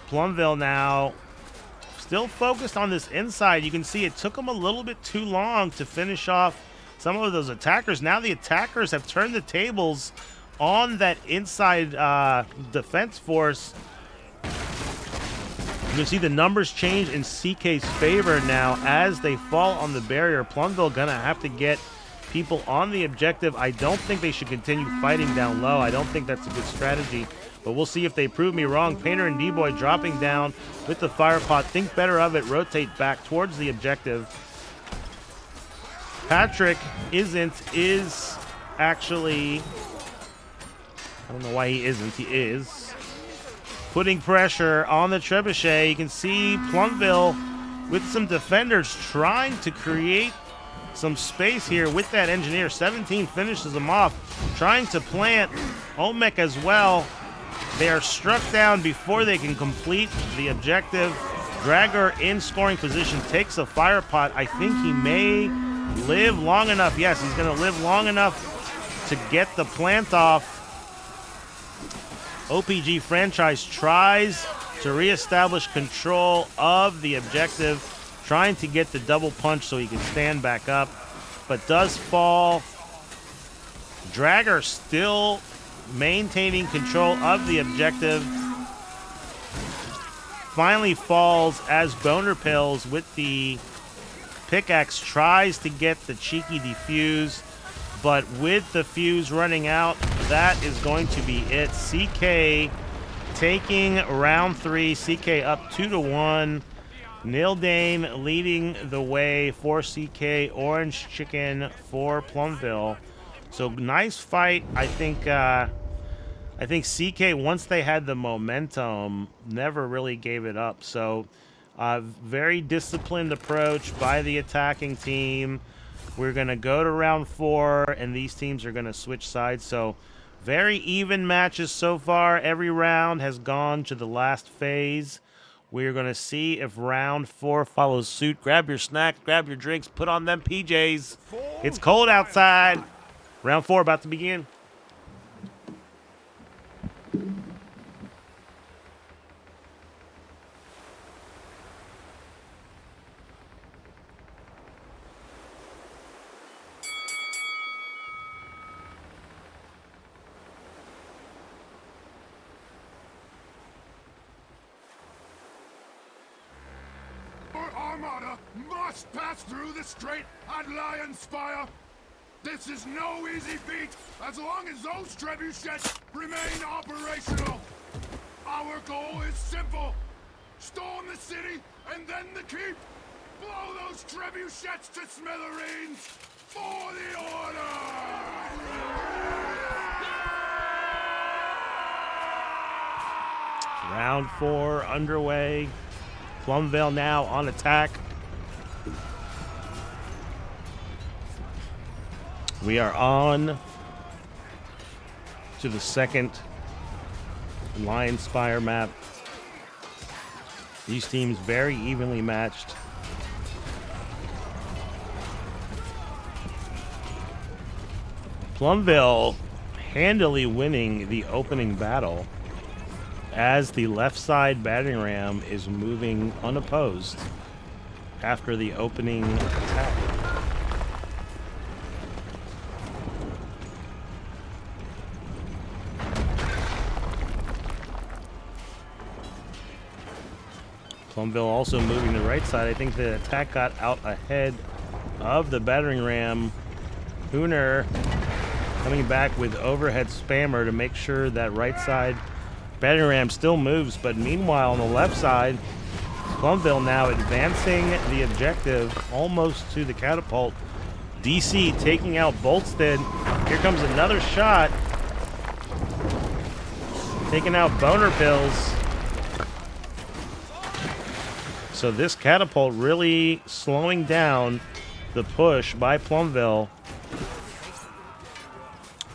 Plumbville now still focused on this inside. You can see it took them a little bit too long to finish off some of those attackers. Now the attackers have turned the tables on that inside defense force. can see the numbers change in CK's favor now as they fall on the barrier. Plumbville gonna have to get people on the objective. I don't think they should continue fighting down low. I don't think that's a good strategy, but we'll see if they prove me wrong. Painter and D-Boy dropping down with the fire pot. Think better of it. Rotate back towards the objective. Patrick is actually, I don't know why he isn't. He is putting pressure on the trebuchet. You can see Plumbville with some defenders trying to create some space here with that engineer. 17 finishes them off, trying to plant Olmec as well. They are struck down before they can complete the objective. Dragger in scoring position takes a fire pot. I think he may live long enough. Yes, he's going to live long enough to get the plant off. OPG franchise tries to reestablish control of the objective, trying to get the double punch so he can stand back up, but does fall. Dragger still maintaining control of the objective. Finally falls as Boner Pills with the pickaxe tries to get the cheeky defuse, but with the fuse running out, that is going to be it. CK taking round 3. CK up 2-1. Nildane leading the way for CK. Orange Chicken for Plumbville. So nice fight. I think CK, once they had the momentum, never really gave it up. So very disciplined approach by the attacking team. We're going to go to round 4, and these teams are going to switch sides. So very even matches so far. Every round has gone to the last phase. We're going to see if round 4 follows suit. Grab your snacks, grab your drinks, put on them PJs. It's cold outside. Round 4 about to begin. Armada must pass through the strait at Lion Spire. This is no easy feat as long as those trebuchets remain operational. Our goal is simple. Storm the city and then the keep. Blow those trebuchets to smithereens for the order! Round 4 underway. Plumbville now on attack. We are on to the second Lion Spire map. These teams very evenly matched. Plumbville handily winning the opening battle as the left side battering ram is moving unopposed after the opening attack. Plumbville also moving the right side. I think the attack got out ahead of the battering ram. Hooner coming back with overhead spammer to make sure that right side battering ram still moves, but meanwhile on the left side, Plumbville now advancing the objective almost to the catapult. DC taking out Bolstead. Here comes another shot. Taking out Boner Pills. So this catapult really slowing down the push by Plumbville.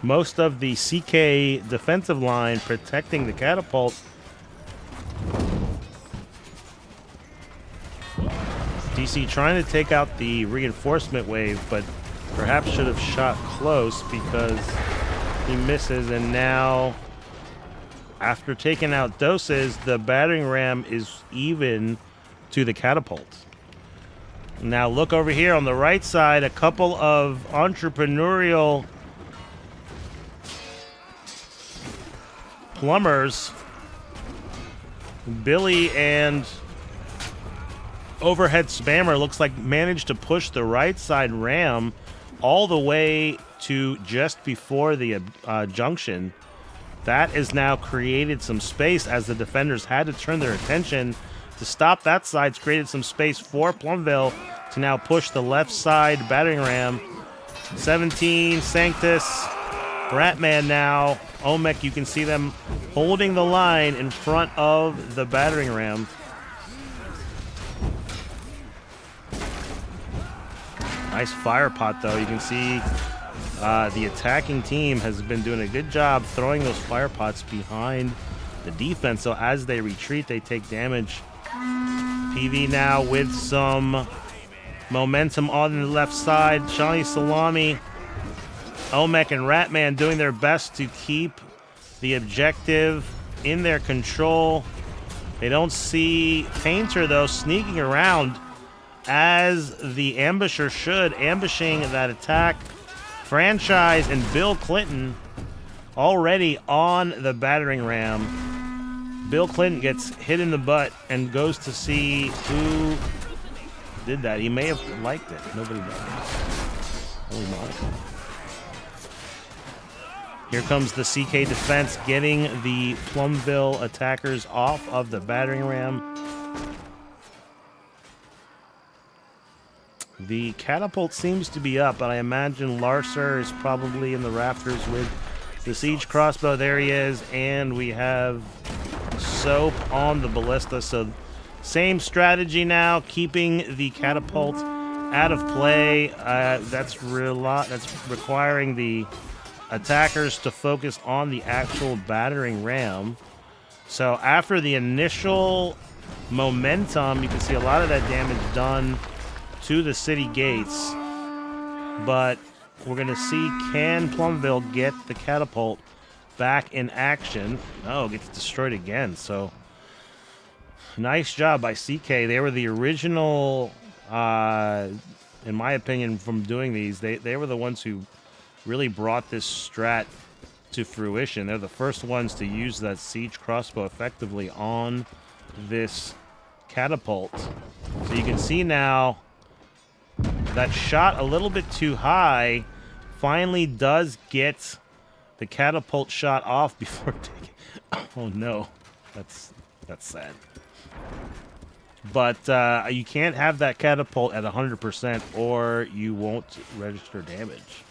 Most of the CK defensive line protecting the catapult. DC trying to take out the reinforcement wave, but perhaps should have shot close because he misses. And now, after taking out doses, the battering ram is even to the catapult. Now look over here on the right side, a couple of entrepreneurial plumbers, Billy and overhead spammer looks like managed to push the right side ram all the way to just before the junction. That has now created some space as the defenders had to turn their attention to stop that side. It's created some space for Plumbville to now push the left side battering ram. 17, Sanctus, Ratman now. Omek, you can see them holding the line in front of the battering ram. Nice fire pot, though. You can see the attacking team has been doing a good job throwing those fire pots behind the defense. So as they retreat, they take damage. PV now with some momentum on the left side. Shawnee Salami, Omek, and Ratman doing their best to keep the objective in their control. They don't see Painter, though, sneaking around as the ambusher should, ambushing that attack. Franchise and Bill Clinton already on the battering ram. Bill Clinton gets hit in the butt and goes to see who did that. He may have liked it. Nobody does. Only Monica. Here comes the CK defense getting the Plumbville attackers off of the battering ram. The catapult seems to be up, but I imagine Larcer is probably in the rafters with the siege crossbow. There he is, and we have Soap on the ballista. So same strategy now, keeping the catapult out of play. That's requiring the attackers to focus on the actual battering ram. So after the initial momentum, you can see a lot of that damage done to the city gates, but we're going to see, can Plumbville get the catapult back in action? Oh, gets destroyed again. So nice job by CK. They were the original, in my opinion, from doing these. They were the ones who really brought this strat to fruition. They're the first ones to use that siege crossbow effectively on this catapult. So you can see now that shot a little bit too high finally does get the catapult shot off before taking... Oh no, that's sad. But you can't have that catapult at 100% or you won't register damage.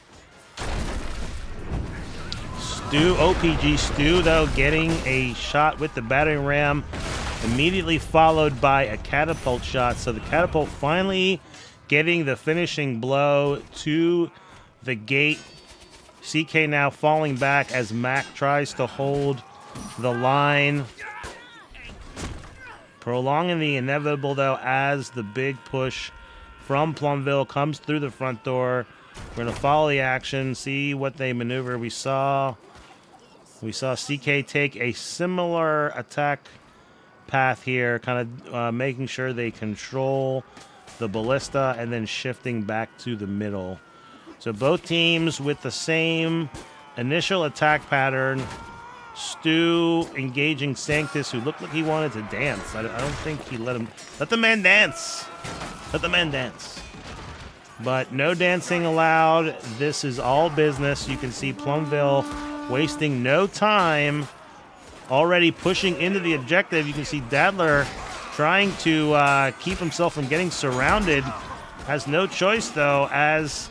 Stu, OPG Stu, though, getting a shot with the battering ram, immediately followed by a catapult shot. So the catapult finally getting the finishing blow to the gate. CK now falling back as Mac tries to hold the line. Prolonging the inevitable, though, as the big push from Plumbville comes through the front door. We're going to follow the action, see what they maneuver. We saw CK take a similar attack path here, kind of making sure they control the ballista and then shifting back to the middle. So both teams with the same initial attack pattern. Stu engaging Sanctus, who looked like he wanted to dance. I don't think he let the man dance. Let the man dance. But no dancing allowed. This is all business. You can see Plumbville wasting no time, already pushing into the objective. You can see Dadler trying to keep himself from getting surrounded. Has no choice, though, as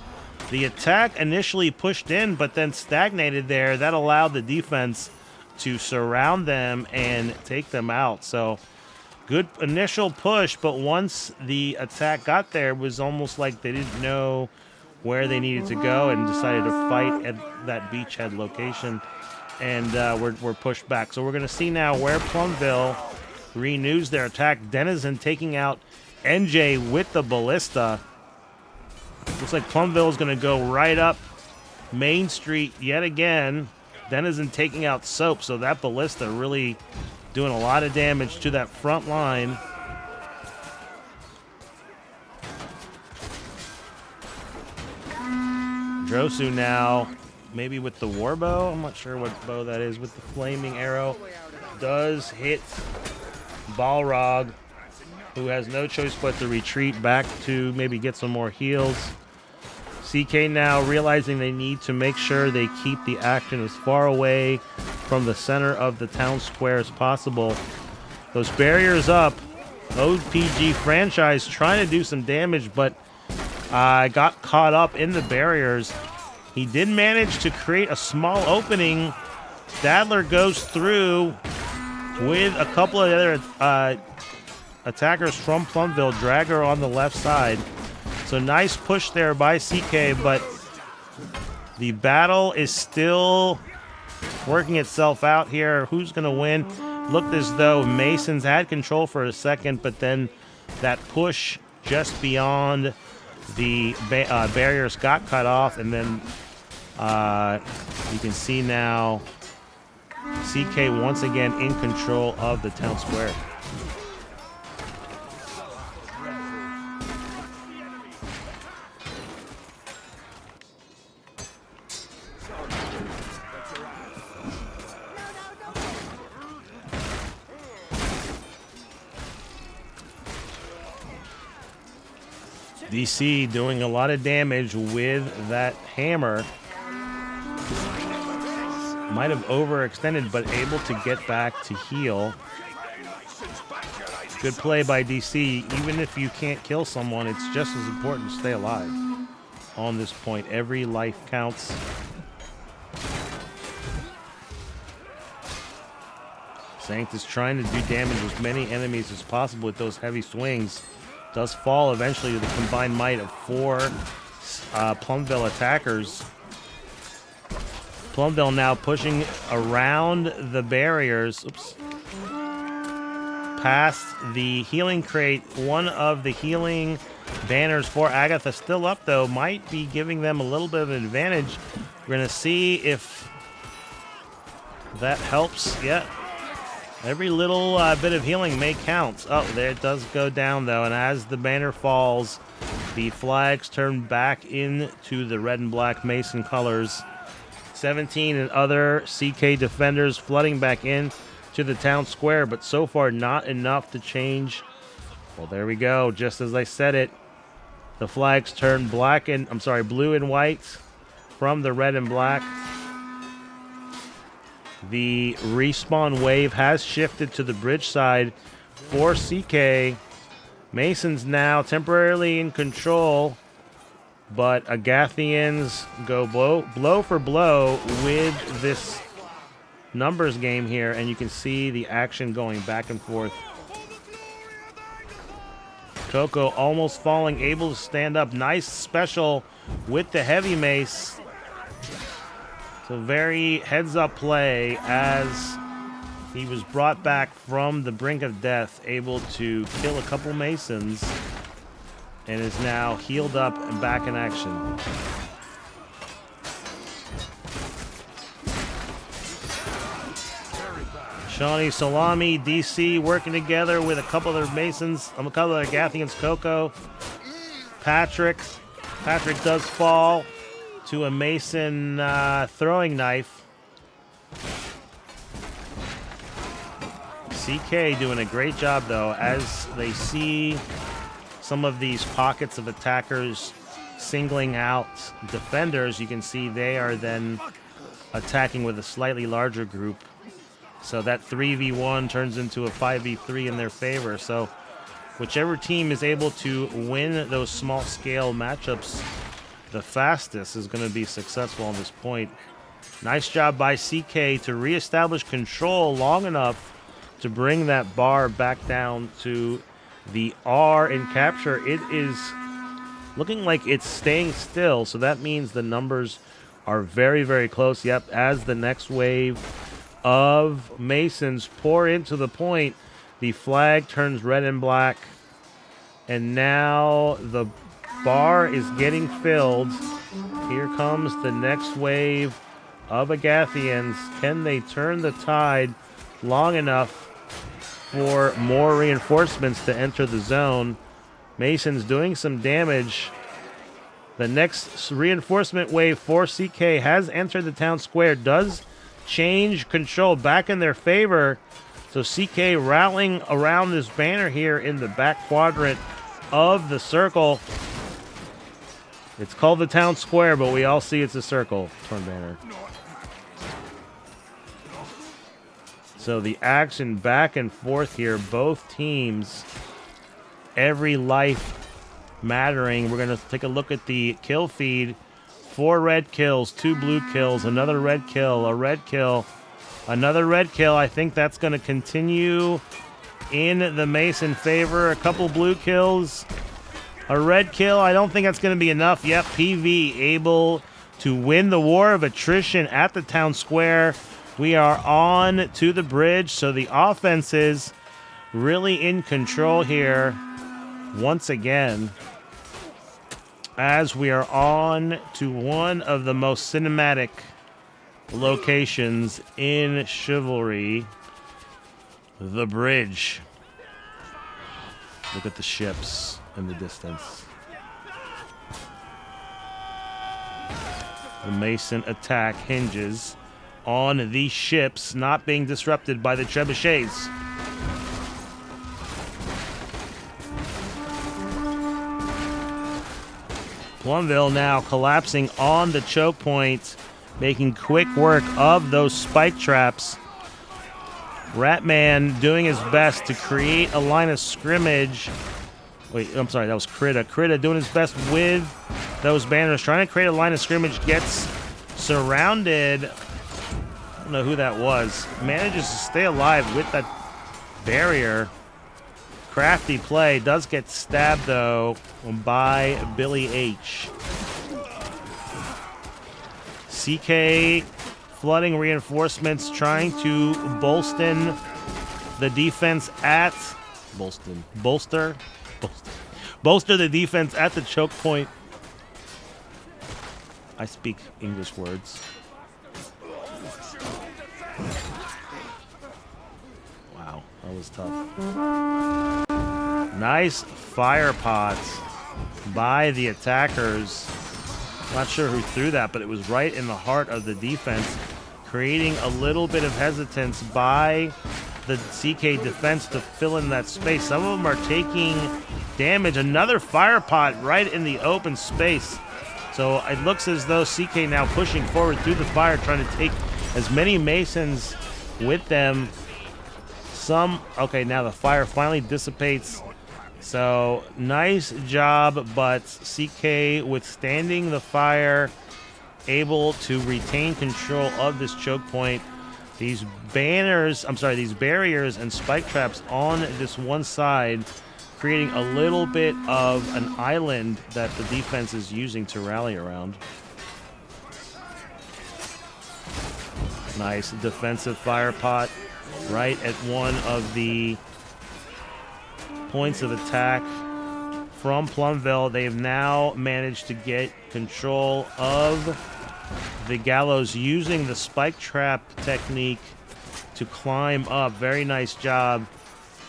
the attack initially pushed in but then stagnated there. That allowed the defense to surround them and take them out. So good initial push, but once the attack got there, it was almost like they didn't know where they needed to go and decided to fight at that beachhead location, and we're pushed back. So we're going to see now where Plumbville renews their attack. Denizen taking out NJ with the ballista. Looks like Plumbville is going to go right up Main Street yet again. Denizen taking out Soap, so that ballista really doing a lot of damage to that front line. Drosu now, maybe with the war bow. I'm not sure what bow that is, with the flaming arrow. Does hit Balrog. who has no choice but to retreat back to maybe get some more heals. CK now realizing they need to make sure they keep the action as far away from the center of the town square as possible. Those barriers up. OPG franchise trying to do some damage, but got caught up in the barriers. He did manage to create a small opening. Dadler goes through with a couple of other attackers from Plumbville. Dragger on the left side. So nice push there by CK, but the battle is still working itself out here. Who's going to win? Looked as though Masons had control for a second, but then that push just beyond the barriers got cut off, and then you can see now CK once again in control of the town square. DC doing a lot of damage with that hammer. Might have overextended, but able to get back to heal. Good play by DC. Even if you can't kill someone, it's just as important to stay alive. On this point, every life counts. Sanct is trying to do damage to as many enemies as possible with those heavy swings. Does fall eventually to the combined might of 4 Plumbville attackers. Plumbville now pushing around the barriers. Oops. Past the healing crate. One of the healing banners for Agatha still up, though. Might be giving them a little bit of an advantage. We're going to see if that helps. Yeah. Every little bit of healing may count. Oh, there it does go down, though. And as the banner falls, the flags turn back into the red and black Mason colors. 17 and other CK defenders flooding back in to the town square, but so far not enough to change. Well, there we go. Just as I said it, the flags turn blue and white from the red and black. The respawn wave has shifted to the bridge side for CK. Masons now temporarily in control, but Agathians go blow for blow with this numbers game here, and you can see the action going back and forth. Coco almost falling, able to stand up. Nice special with the heavy mace. So very heads-up play as he was brought back from the brink of death, able to kill a couple Masons, and is now healed up and back in action. Shawnee, Salami, DC working together with a couple of Masons, a couple of Gathians, Coco. Patrick does fall to a Mason throwing knife. CK doing a great job, though, as they see some of these pockets of attackers singling out defenders. You can see they are then attacking with a slightly larger group. So that 3v1 turns into a 5v3 in their favor. So whichever team is able to win those small-scale matchups the fastest is going to be successful on this point. Nice job by CK to reestablish control long enough to bring that bar back down to the R in capture. It is looking like it's staying still, so that means the numbers are very, very close. Yep, as the next wave of Masons pour into the point, the flag turns red and black, and now the bar is getting filled. Here comes the next wave of Agathians. Can they turn the tide long enough for more reinforcements to enter the zone? Mason's doing some damage. The next reinforcement wave for CK has entered the town square. Does change control back in their favor. So CK rallying around this banner here in the back quadrant of the circle. It's called the town square, but we all see it's a circle. Torn banner. So the action back and forth here. Both teams, every life mattering. We're going to take a look at the kill feed. 4 red kills, 2 blue kills, another red kill, a red kill, another red kill. I think that's going to continue in the Mason favor. A couple blue kills, a red kill. I don't think that's going to be enough. Yep, PV able to win the war of attrition at the town square. We are on to the bridge, so the offense is really in control here once again, as we are on to one of the most cinematic locations in Chivalry, the bridge. Look at the ships in the distance. The Mason attack hinges on these ships not being disrupted by the trebuchets. Plumbville now collapsing on the choke point, making quick work of those spike traps. Ratman doing his best to create a line of scrimmage. Wait, I'm sorry, that was Krita. Krita doing his best with those banners, trying to create a line of scrimmage, gets surrounded. I don't know who that was. Manages to stay alive with that barrier. Crafty play. Does get stabbed, though, by Billy H. CK flooding reinforcements, trying to bolster the defense at... Bolster the defense at the choke point. I speak English words. Wow, that was tough. Nice fire pots by the attackers. Not sure who threw that, but it was right in the heart of the defense, creating a little bit of hesitance by the CK defense to fill in that space. Some of them are taking damage. Another fire pot right in the open space. So it looks as though CK now pushing forward through the fire, trying to take as many Masons with them. Okay, now the fire finally dissipates. So nice job, but CK withstanding the fire, able to retain control of this choke point. These barriers and spike traps on this one side, creating a little bit of an island that the defense is using to rally around. Nice defensive fire pot right at one of the points of attack from Plumbville. They've now managed to get control of the gallows using the spike trap technique to climb up. Very nice job.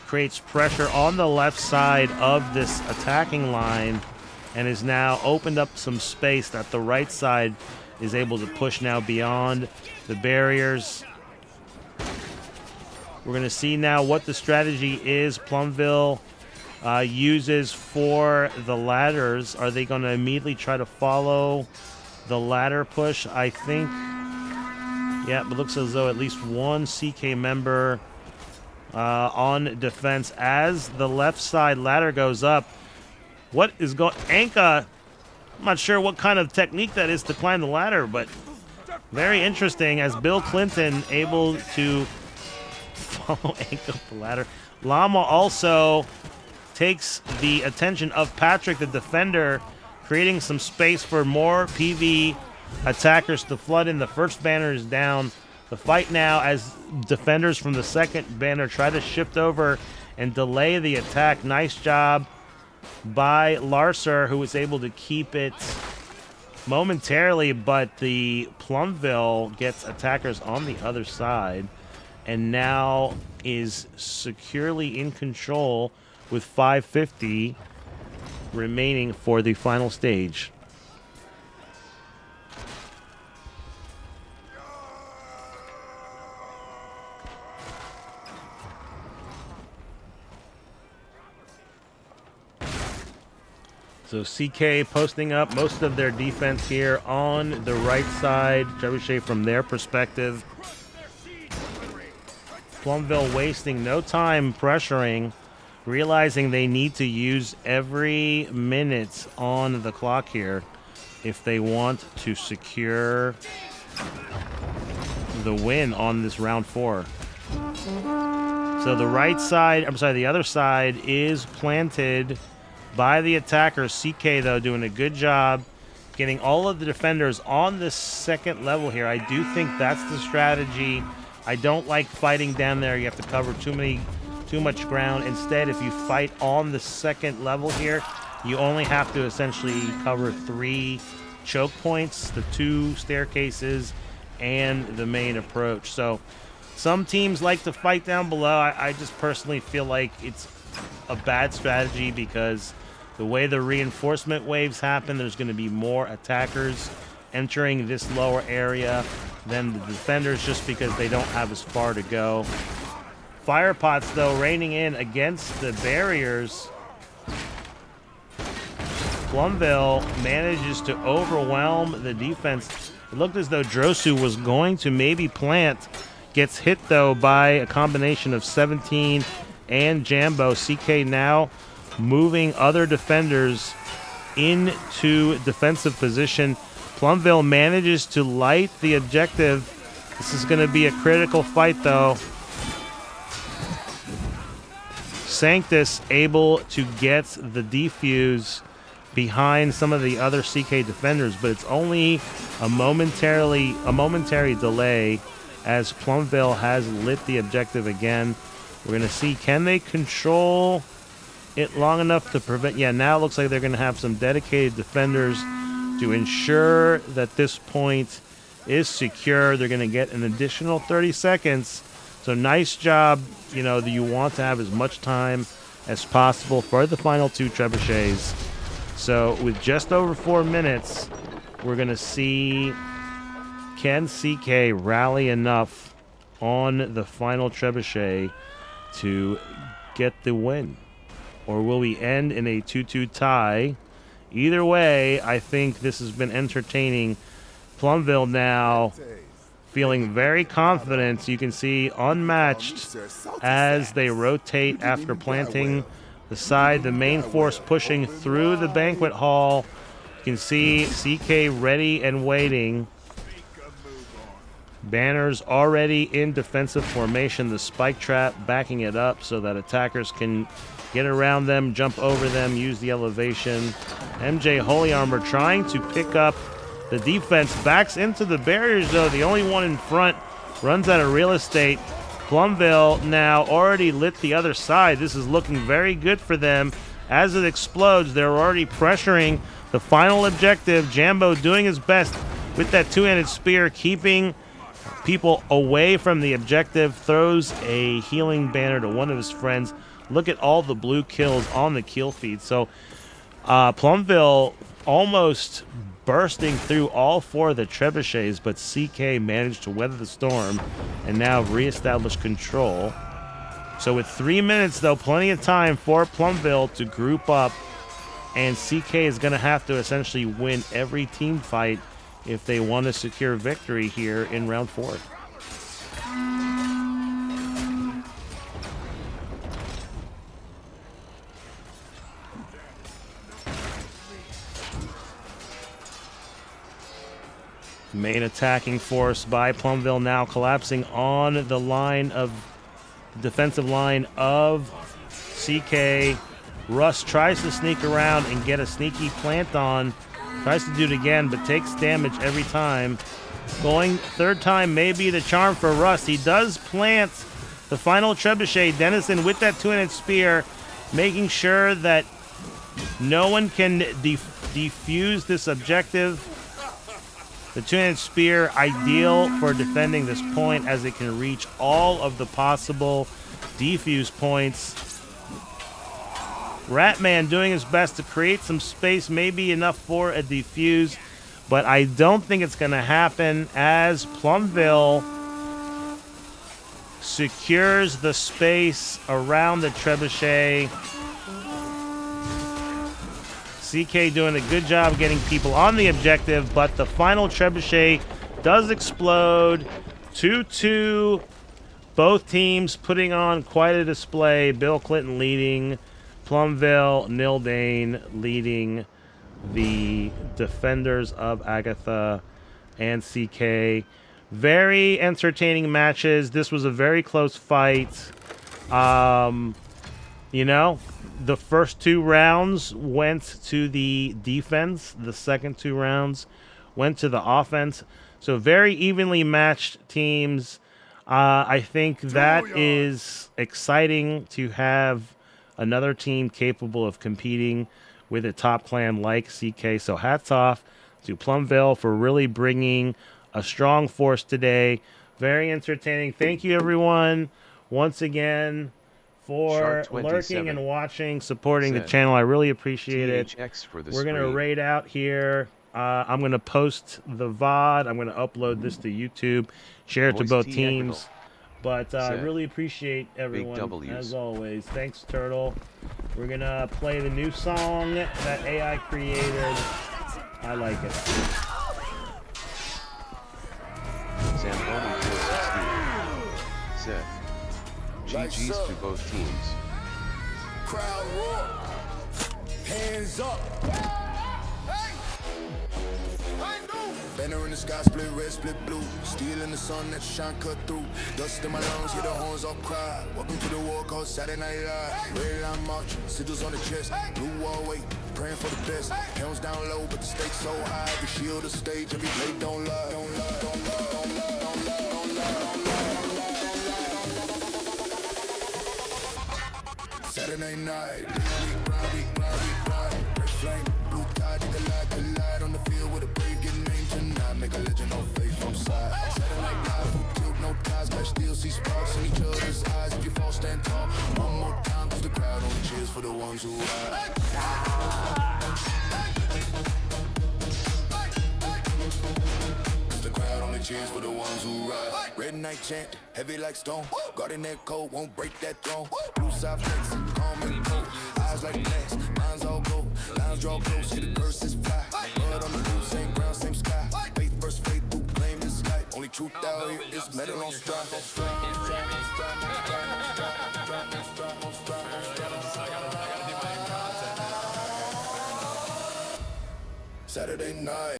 Creates pressure on the left side of this attacking line and is now opened up some space that the right side is able to push now beyond the barriers. We're going to see now what the strategy is Plumbville uses for the ladders. Are they going to immediately try to follow the ladder push? I think, yeah, it looks as though at least one CK member on defense as the left side ladder goes up. What is going... Anka, I'm not sure what kind of technique that is to climb the ladder, but very interesting as Bill Clinton able to follow Anka up the ladder. Llama also takes the attention of Patrick, the defender, creating some space for more PV attackers to flood in. The first banner is down. The fight now as defenders from the second banner try to shift over and delay the attack. Nice job by Larser, who was able to keep it momentarily, but the Plumbville gets attackers on the other side and now is securely in control with 550 remaining for the final stage. So CK posting up most of their defense here on the right side. Trebuchet from their perspective. Plumbville wasting no time pressuring, realizing they need to use every minute on the clock here if they want to secure the win on this round 4. So the right side, the other side is planted by the attacker. CK, though, doing a good job getting all of the defenders on the second level here. I do think that's the strategy. I don't like fighting down there. You have to cover too much ground. Instead, if you fight on the second level here, you only have to essentially cover 3 choke points, the 2 staircases, and the main approach. So some teams like to fight down below. I just personally feel like it's a bad strategy because the way the reinforcement waves happen, there's going to be more attackers entering this lower area than the defenders just because they don't have as far to go. Fire pots, though, raining in against the barriers. Plumbville manages to overwhelm the defense. It looked as though Drosu was going to maybe plant. Gets hit, though, by a combination of 17 and Jambo. CK now moving other defenders into defensive position. Plumbville manages to light the objective. This is going to be a critical fight, though. Sanctus able to get the defuse behind some of the other CK defenders, but it's only a momentary delay as Plumbville has lit the objective again. We're going to see, can they control it long enough to prevent... Yeah, now it looks like they're going to have some dedicated defenders to ensure that this point is secure. They're going to get an additional 30 seconds. So nice job. You know, you want to have as much time as possible for the final 2 trebuchets. So with just over 4 minutes, we're going to see, can CK rally enough on the final trebuchet to get the win? Or will we end in a 2-2 tie? Either way, I think this has been entertaining. Plumbville now feeling very confident. You can see unmatched as they rotate after planting the side. The main force pushing through the banquet hall. You can see CK ready and waiting. Banners already in defensive formation. The spike trap backing it up so that attackers can get around them, jump over them, use the elevation. MJ Holy Armor trying to pick up the defense. Backs into the barriers, though. The only one in front runs out of real estate. Plumbville now already lit the other side. This is looking very good for them. As it explodes, they're already pressuring the final objective. Jambo doing his best with that 2-handed spear, keeping people away from the objective. Throws a healing banner to one of his friends. Look at all the blue kills on the kill feed. So Plumbville almost bursting through all 4 of the trebuchets, but CK managed to weather the storm and now reestablish control. So with 3 minutes, though, plenty of time for Plumbville to group up, and CK is going to have to essentially win every team fight if they want to secure victory here in round 4. Main attacking force by Plumbville now collapsing on the line of defensive line of CK. Russ tries to sneak around and get a sneaky plant on. Tries to do it again, but takes damage every time. Going third time may be the charm for Russ. He does plant the final trebuchet. Dennison with that 2-handed spear, making sure that no one can defuse this objective. The 2-handed spear, ideal for defending this point as it can reach all of the possible defuse points. Ratman doing his best to create some space, maybe enough for a defuse, but I don't think it's going to happen as Plumbville secures the space around the trebuchet. CK doing a good job getting people on the objective, but the final trebuchet does explode. 2-2. Both teams putting on quite a display. Bill Clinton leading. Plumbville, Nildane leading the defenders of Agatha and CK. Very entertaining matches. This was a very close fight. You know, the first 2 rounds went to the defense. The second 2 rounds went to the offense. So very evenly matched teams. I think that is exciting to have another team capable of competing with a top clan like CK. So hats off to Plumbville for really bringing a strong force today. Very entertaining. Thank you, everyone, once again, for lurking and watching, supporting the channel. I really appreciate it. We're going to raid out here. I'm going to post the VOD. I'm going to upload this to YouTube, share it to both teams. But I really appreciate everyone, as always. Thanks, Turtle. We're going to play the new song that AI created. I like it. Zamboni 416 said, GG's to both teams. Crowd roar. Hands up. Banner in the sky, split red, split blue. Steel in the sun that shine cut through. Dust in my lungs, hear the horns all cry. Welcome to the war called Saturday Night Live. Red line march, sigils on the chest. Blue wall wait, praying for the best. Helms down low, but the stakes so high. We shield the stage, every play don't lie. Don't lie, don't lie, don't lie, don't lie, don't lie, don't lie. Saturday night, we ride. Red flame, blue tide, the light on the field with a brave getting named tonight. Make a legend on faith from side. Saturday night live, who killed no ties, but still see sparks in each other's eyes. If you fall, stand tall. One more time, cause the crowd only cheers for the ones who ride. Cheers for the ones who ride. Red night chant, heavy like stone. Guarding that code, won't break that throne. Blue side flex, calm and cold. Eyes like glass, minds all gold. Lines draw close, see the curses fly. Blood on the blue, same ground, same sky. Faith versus faith, who claim this life? Only truth out here is metal on strife. Saturday night.